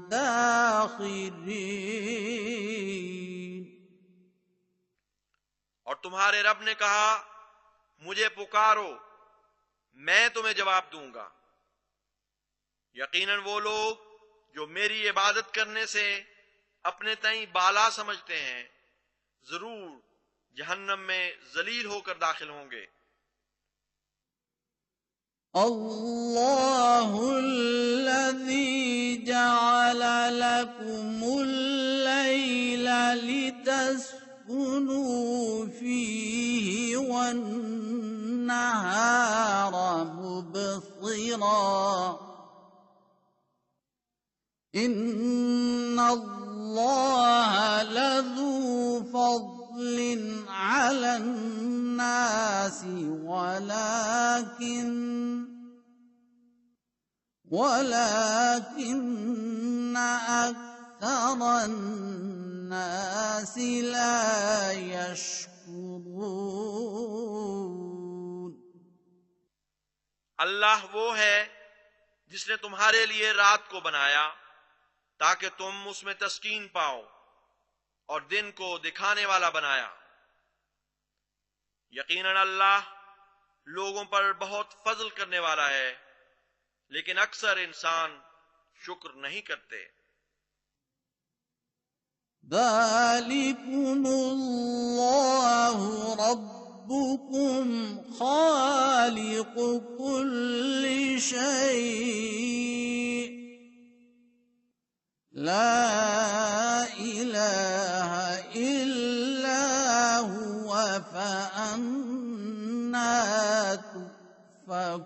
داخرين। और तुम्हारे रब ने कहा, मुझे पुकारो, मैं तुम्हें जवाब दूंगा। यकीनन वो लोग जो मेरी इबादत करने से अपने तई बाला समझते हैं, जरूर जहन्नम में जलील होकर दाखिल होंगे। अल्लाहुल्लज़ी जअल लकुमुल लैला लितस्कुनू फीही वन्नहारा मुबसिरा इन्नल्लाह लज़ू फ़ज़्लिन अलन्नासि वलाकिन्न अक्सरन्नासि ला यशकुरून। अल्लाह वो है जिसने तुम्हारे लिए रात को बनाया ताकि तुम उसमें तस्कीन पाओ, और दिन को दिखाने वाला बनाया। यकीनन अल्लाह लोगों पर बहुत फजल करने वाला है, लेकिन अक्सर इंसान शुक्र नहीं करते। ज़ालिकुमुल्लाहु रब्बुकुम खालिक़ु कुल्लि शै'इन ला इलाहा इल्ला हुवा फ़अन्ना तुफ़कून।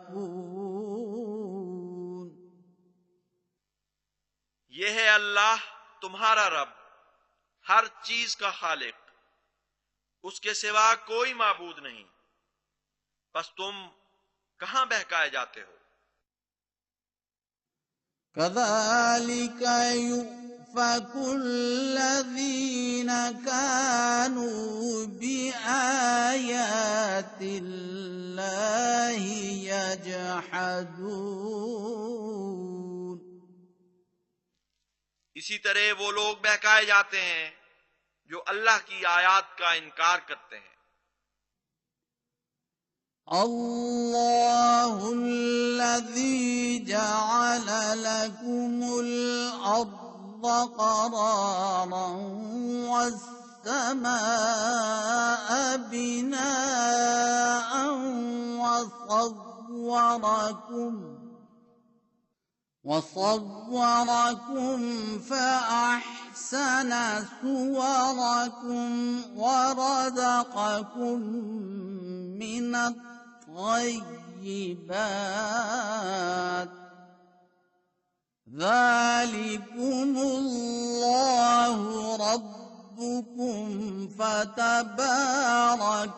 ये है अल्लाह तुम्हारा रब, हर चीज का खालिक, उसके सिवा कोई माबूद नहीं, बस तुम कहां बहकाए जाते हो। कज़ालिक युफ़कुल्लज़ीना कानू बिआयातिल्लाहि यजहदून। इसी तरह वो लोग बहकाए जाते हैं जो अल्लाह की आयत का इनकार करते हैं। अल्लाहुल्लज़ी जअल लकुमुल अर्ज़ क़रारन वस्समाअ बिनाअन وصوركم فأحسن صوركم ورزقكم من الطيبات ذلكم الله ربكم فتبارك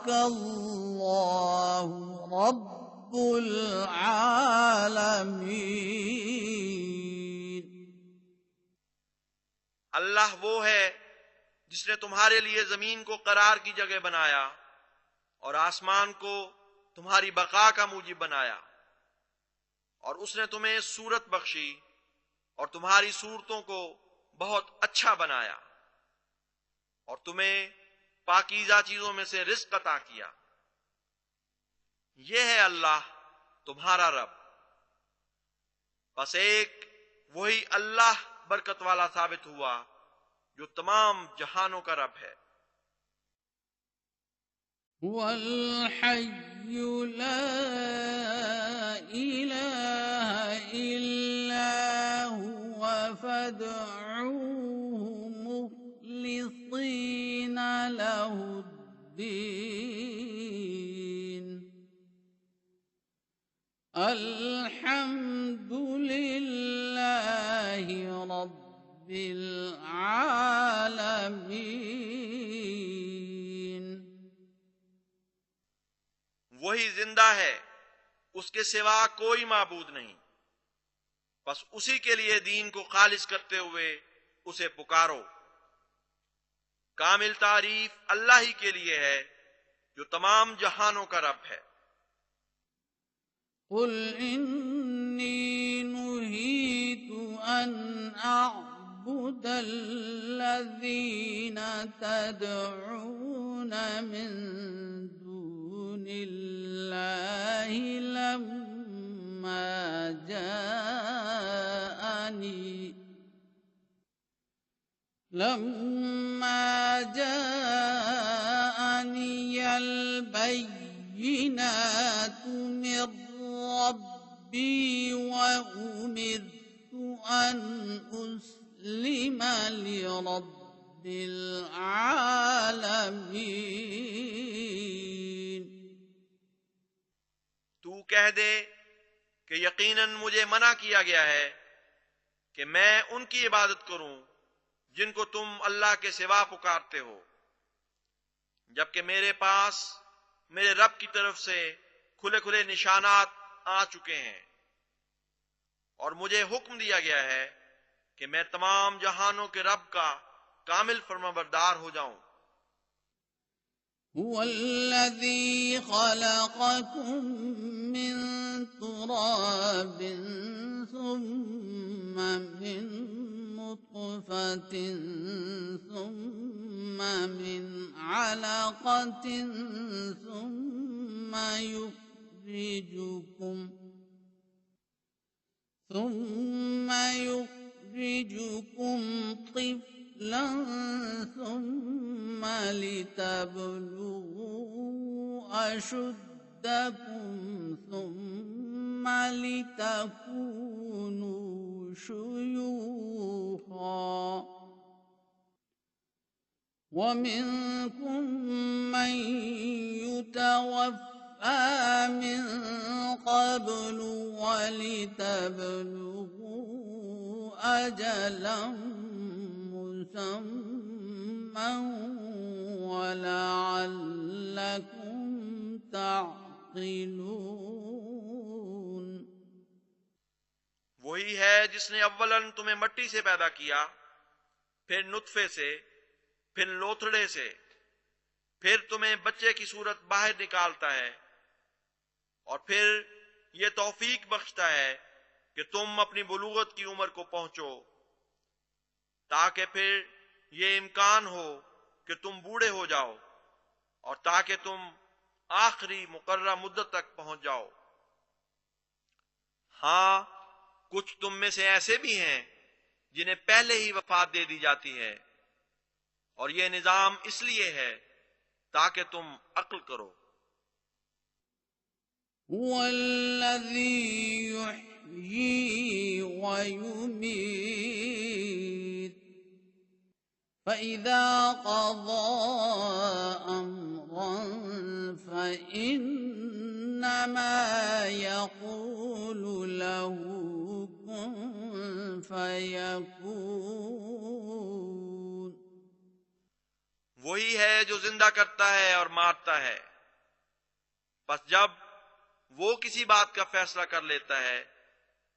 الله رب العالمين। अल्लाह वो है जिसने तुम्हारे लिए जमीन को करार की जगह बनाया और आसमान को तुम्हारी बका का मूजिब बनाया, और उसने तुम्हें सूरत बख्शी और तुम्हारी सूरतों को बहुत अच्छा बनाया, और तुम्हें पाकीज़ा चीजों में से रिज़्क़ अता किया। यह है अल्लाह तुम्हारा रब, बस एक वही अल्लाह बरकत वाला साबित हुआ जो तमाम जहानों का रब है। हुवल हय्यु ला इलाहा इल्ला हुवा फदऊहु मुखलिसीना लहुद्दीन अल्हम्दुलिल्लाहि रब्बिल आलमीन। वही जिंदा है, उसके सिवा कोई माबूद नहीं। बस उसी के लिए दीन को खालिस करते हुए उसे पुकारो। कामिल तारीफ अल्लाह ही के लिए है जो तमाम जहानों का रब है। कुल इन्नी नुहीतु अन अअबुदल्लज़ीन तदऊन मिन दूनिल्लाहि لما جاءني البينات من ربي وأمرت أن أسلم لرب العالمين। तू कह दे कि यकीनन मुझे मना किया गया है कि मैं उनकी इबादत करूं जिनको तुम अल्लाह के सिवा पुकारते हो, जबकि मेरे पास मेरे रब की तरफ से खुले खुले निशानात आ चुके हैं और मुझे हुक्म दिया गया है कि मैं तमाम जहानों के रब का कामिल फरमाबरदार हो जाऊं। हुवल्लज़ी खलक़कुम मिन तुराबिन सुम्मा मिन नुत्फ़तिन सुम्मा मिन अलक़तिन सुम्मा युखरिजुकुम طفلا ثم لتبلغوا أشدكم ثم لتكونوا شيوخا ومنكم من يتوفى من قبل ولتبلغوا أجلا مسمى ولعلكم تعقلون। वही है जिसने अव्वलन तुम्हें मट्टी से पैदा किया, फिर नुत्फे से, फिर लोथड़े से, फिर तुम्हें बच्चे की सूरत बाहर निकालता है और फिर यह तौफीक बख्शता है कि तुम अपनी बुलूगत की उम्र को पहुंचो, ताकि फिर यह इम्कान हो कि तुम बूढ़े हो जाओ और ताकि तुम आखिरी मुकर्रर मुद्दत तक पहुंच जाओ। हां, कुछ तुम में से ऐसे भी हैं जिन्हें पहले ही वफात दे दी जाती है और यह निजाम इसलिए है ताकि तुम अक्ल करो। वल्लज़ी युह्यी व युमीत फ़इज़ा क़ज़ा अम्रन फ़इन्नमा यक़ूलु लहू कुन फ़यकून। वही है जो जिंदा करता है और मारता है, बस जब वो किसी बात का फैसला कर लेता है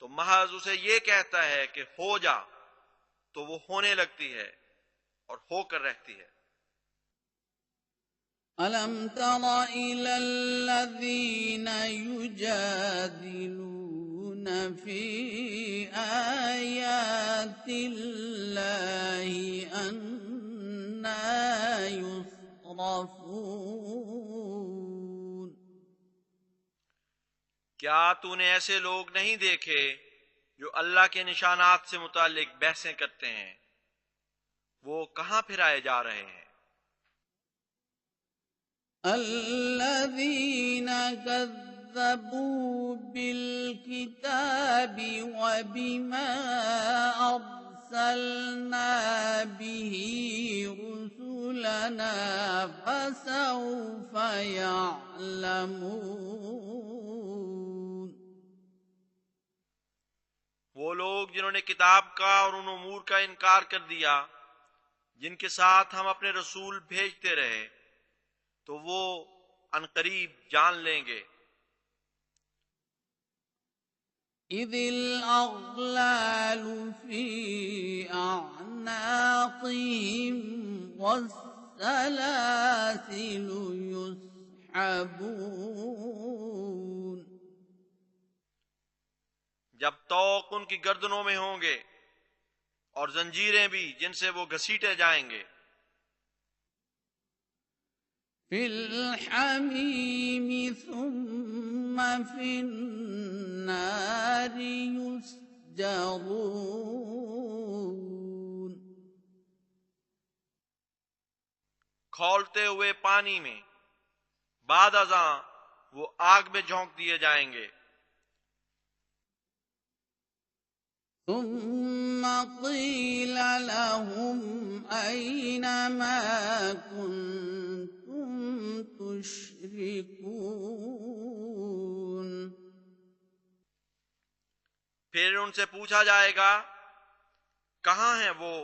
तो महज उसे ये कहता है कि हो जा, तो वो होने लगती है और होकर रहती है। अलम तरा इलल्लज़ीन युजादिलून फी आयातिल्लाहि अन्ना युस्रफून। क्या तूने ऐसे लोग नहीं देखे जो अल्लाह के निशानात से मुतालिक बहसें करते हैं, वो कहां फिराए जा रहे हैं? الذين كذبوا بالكتاب وبما أرسلنا به رسلنا فسوف يعلمون। वो लोग जिन्होंने किताब का और उन उमूर का इनकार कर दिया जिनके साथ हम अपने रसूल भेजते रहे, तो वो अनकरीब जान लेंगे। इदिल अग़लालु फ़ी अअनाक़िहिम वस्सलासिलु युस्हबून। जब तौक उनकी गर्दनों में होंगे और जंजीरें भी जिनसे वो घसीटे जाएंगे। फिल हमीमी सुम्मा फिन्नारि युस्जरून। खौलते हुए पानी में बाद अज़ां वो आग में झोंक दिए जाएंगे। सुम्मा क़ील लहुम ऐन मा कुन्तुम तुश्रिकून। फिर उनसे पूछा जाएगा, कहाँ हैं वो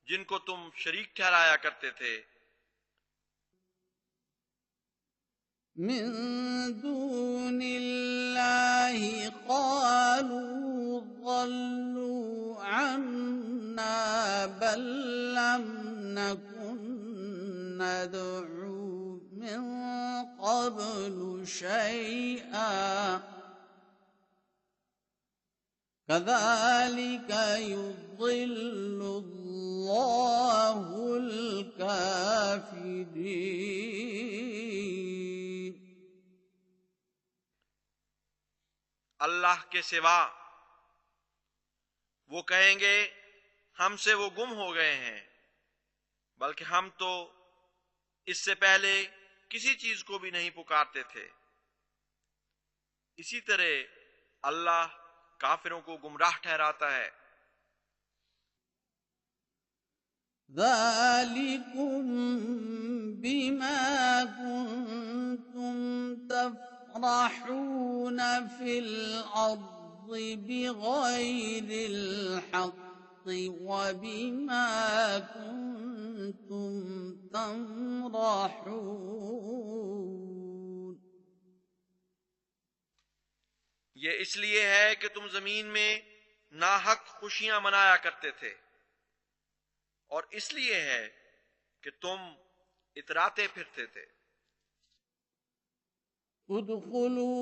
जिनको तुम शरीक ठहराया करते थे। मिन दूनिल्लाहि क़ालू ज़ल्लू अन्ना बल लम नकुन नदअू मिन क़ब्लु शैआ कज़ालिक युज़िल्लु अल्लाहुल काफ़िरीन। अल्लाह के सिवा वो कहेंगे, हमसे वो गुम हो गए हैं, बल्कि हम तो इससे पहले किसी चीज को भी नहीं पुकारते थे। इसी तरह अल्लाह काफिरों को गुमराह ठहराता है। ज़ालिकुम बिमा कुन्तुम तफ़रहून फिल अर्ज़ि बिग़ैरिल हक़्क़ि व बिमा कुन्तुम तमरहून। ये इसलिए है कि तुम जमीन में नाहक खुशियां मनाया करते थे, और इसलिए है कि तुम इतराते फिरते थे। उदखुलू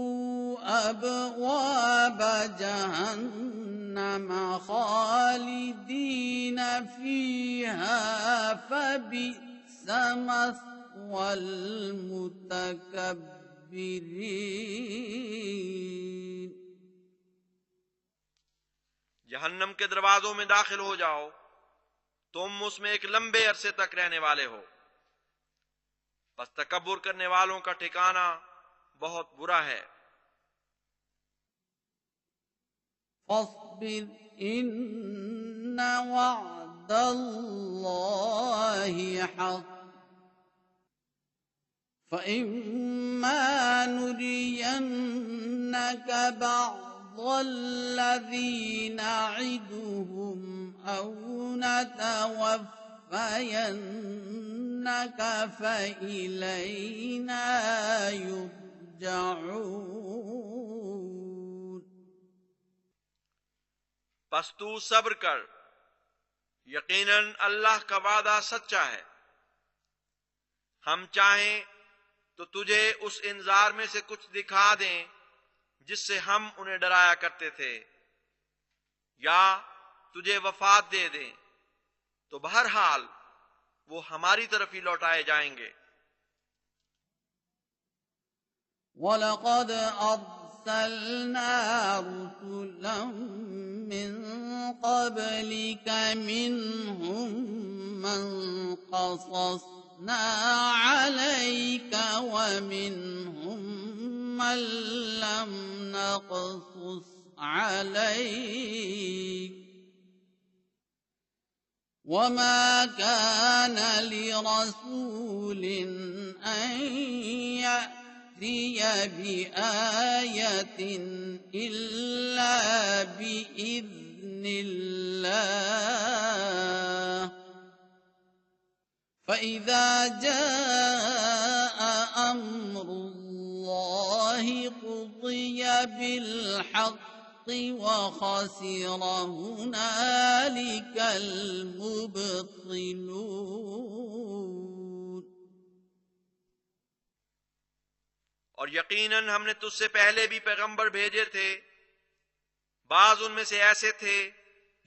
अबवाब जहन्नम खालिदीन फीहा फबिअस मस्वल मुतकब्बिरीन। जहन्नम के दरवाजों में दाखिल हो जाओ, तुम उसमें एक लंबे अरसे तक रहने वाले हो, बस तकब्बुर करने वालों का ठिकाना बहुत बुरा है। फस्बिर इन्न वअदल्लाहि हक़्क़ फइम्मा नुरियन्नक बअज़ल्लज़ी न'iदुहुम औ नतवफ़्फ़यन्नक फ़इलैना युरजऊन। बस तू सब्र कर, यकीनन अल्लाह का वादा सच्चा है। हम चाहें तो तुझे उस इंजार में से कुछ दिखा दें जिससे हम उन्हें डराया करते थे, या तुझे वफात दे दें, तो बहरहाल वो हमारी तरफ ही लौटाए जाएंगे। वलक़द अर्सलना रुसुलन मिन क़ब्लिक मिनहुम मन क़ससना अलैक व मिनहुम मन लम नक़सुस अलैक वमा कान लिरसूलिन अन यअतिय बिआयतिन इल्ला बिइज़्निल्लाह फ़इज़ा जाअ अम्रुल्लाहि क़ुदिय बिल-हक़्क़ि व ख़सिर हुनालिकल मुब्तिलून। और यकीनन हमने तुझसे पहले भी पैगंबर भेजे थे, बाज उनमें से ऐसे थे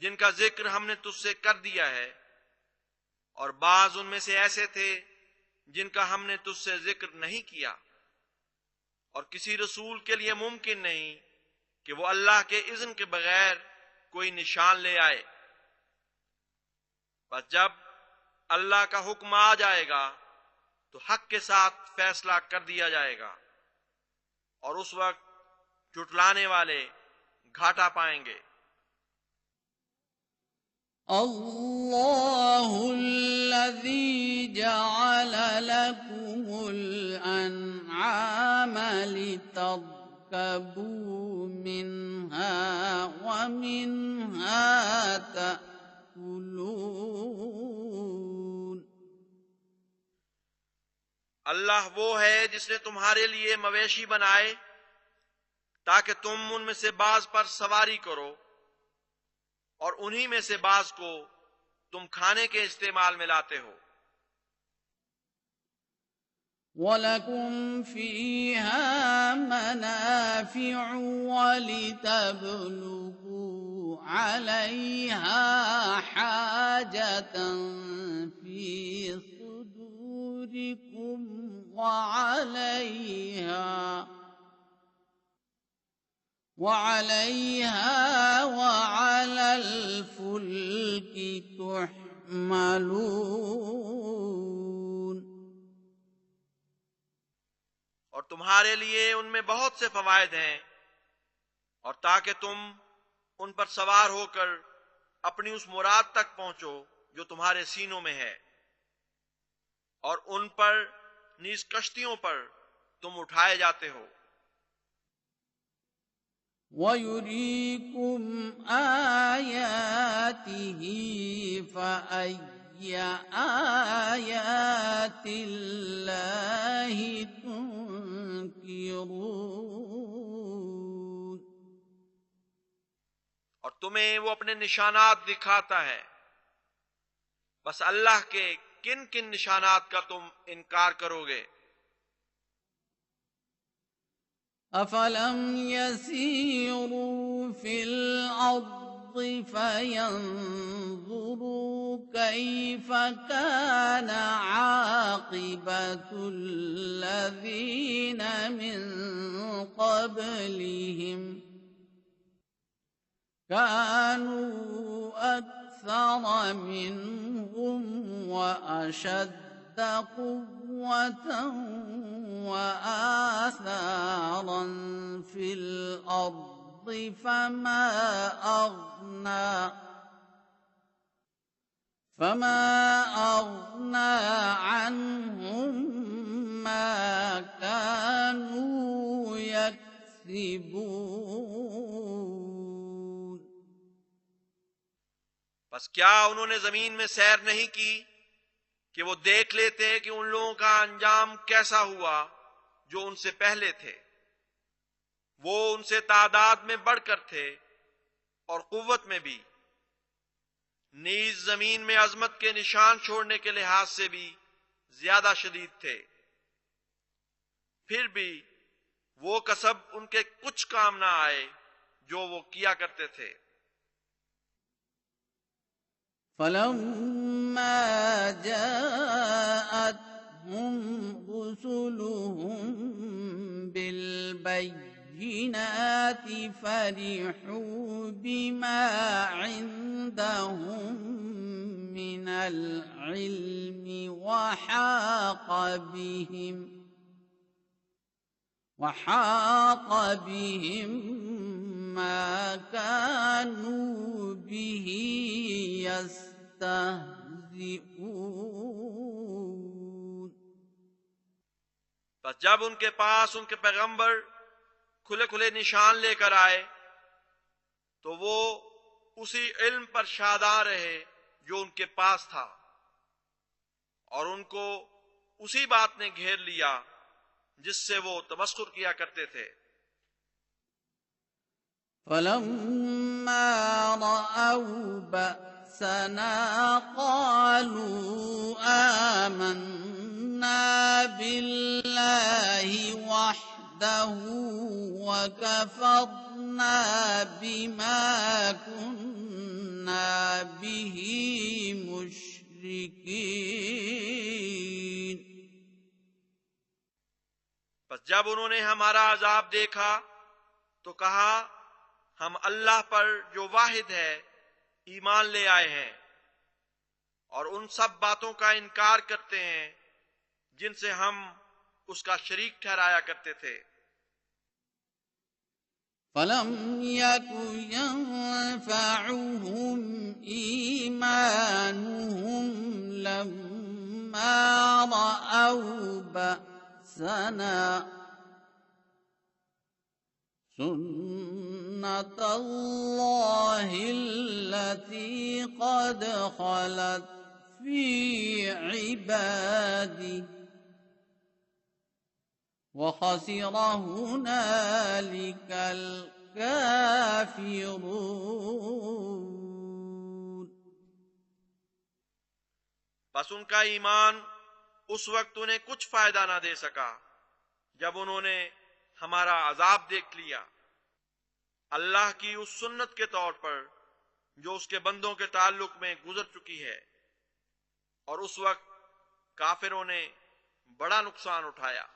जिनका जिक्र हमने तुझसे कर दिया है, और बाज उनमें से ऐसे थे जिनका हमने तुझसे जिक्र नहीं किया। और किसी रसूल के लिए मुमकिन नहीं कि वो अल्लाह के इज़्न के बगैर कोई निशान ले आए। बस जब अल्लाह का हुक्म आ जाएगा तो हक के साथ फैसला कर दिया जाएगा, और उस वक्त झुटलाने वाले घाटा पाएंगे। अल्लाहुल्लज़ी जअल लकुमुल अन्आम लितर्कबू मिन्हा व मिन्हा तअकुलून। अल्लाह वो है जिसने तुम्हारे लिए मवेशी बनाए ताकि तुम उनमें से बाज पर सवारी करो, और उन्हीं में से बाज को तुम खाने के इस्तेमाल में लाते हो। वलकुम फीहा मनाफिउ वलितब्लुगू अलैहा हाजतन फी सुदूरिकुम वअलैहा वअलल फुल्की तुहमलून। और तुम्हारे लिए उनमें बहुत से फवायद हैं, और ताकि तुम उन पर सवार होकर अपनी उस मुराद तक पहुंचो जो तुम्हारे सीनों में है, और उन पर नीज कश्तियों पर तुम उठाए जाते हो। वयुरीकुम आयातिही फअय्य आयातिल्लाहि तुनकिरून। और तुम्हें वो अपने निशानात दिखाता है, बस अल्लाह के किन किन निशानात का तुम इनकार करोगे। अफलम यसीरू फिल अर्दि फयंजुरू कैफ कान आक़िबतुल लज़ीन मिन क़ब्लिहिम कानू अक्सर मिनहुम व अशद्द क़ुव्वतन व आसारन फिल अर्दि फमा अग़ना अन्हुम मा कानू यक्सिबून। बस क्या उन्होंने जमीन में सैर नहीं की कि वो देख लेते कि उन लोगों का अंजाम कैसा हुआ जो उनसे पहले थे। वो उनसे तादाद में बढ़कर थे और कुव्वत में भी, नीज जमीन में अजमत के निशान छोड़ने के लिहाज से भी ज्यादा शदीद थे। फिर भी वो कसब उनके कुछ काम ना आए जो वो किया करते थे। फलम्मा जाअतहुम रुसुलुहुम बिलबय्यिनाति फरिहू बिमा इंदहुम मिनल इल्मि वहाक बिहिम मा कानू बिही यस्तहज़िऊन। बस जब उनके पास उनके पैगंबर खुले खुले निशान लेकर आए तो वो उसी इल्म पर शादा रहे जो उनके पास था, और उनको उसी बात ने घेर लिया जिससे वो तमस्खुर किया करते थे। फलम्मा रअऊ बअसना क़ालू आमन्ना बिल्लाहि वहदहु वकफ़रना बिमा कुन्ना बिही मुश्रिकीन। बस जब उन्होंने हमारा अजाब देखा तो कहा, हम अल्लाह पर जो वाहिद है ईमान ले आए हैं और उन सब बातों का इनकार करते हैं जिनसे हम उसका शरीक ठहराया करते थे। फलम यकु यंफअहुम ईमानुहुम लम्मा रअऊ बअसना सुन्नतल्लाहि अल्लती क़द ख़लत फ़ी इबादिही वख़सिर हुनालिकल काफ़िरून। बस उनका ईमान उस वक्त उन्हें कुछ फायदा ना दे सका जब उन्होंने हमारा अजाब देख लिया, अल्लाह की उस सुन्नत के तौर पर जो उसके बंदों के ताल्लुक में गुजर चुकी है, और उस वक्त काफिरों ने बड़ा नुकसान उठाया।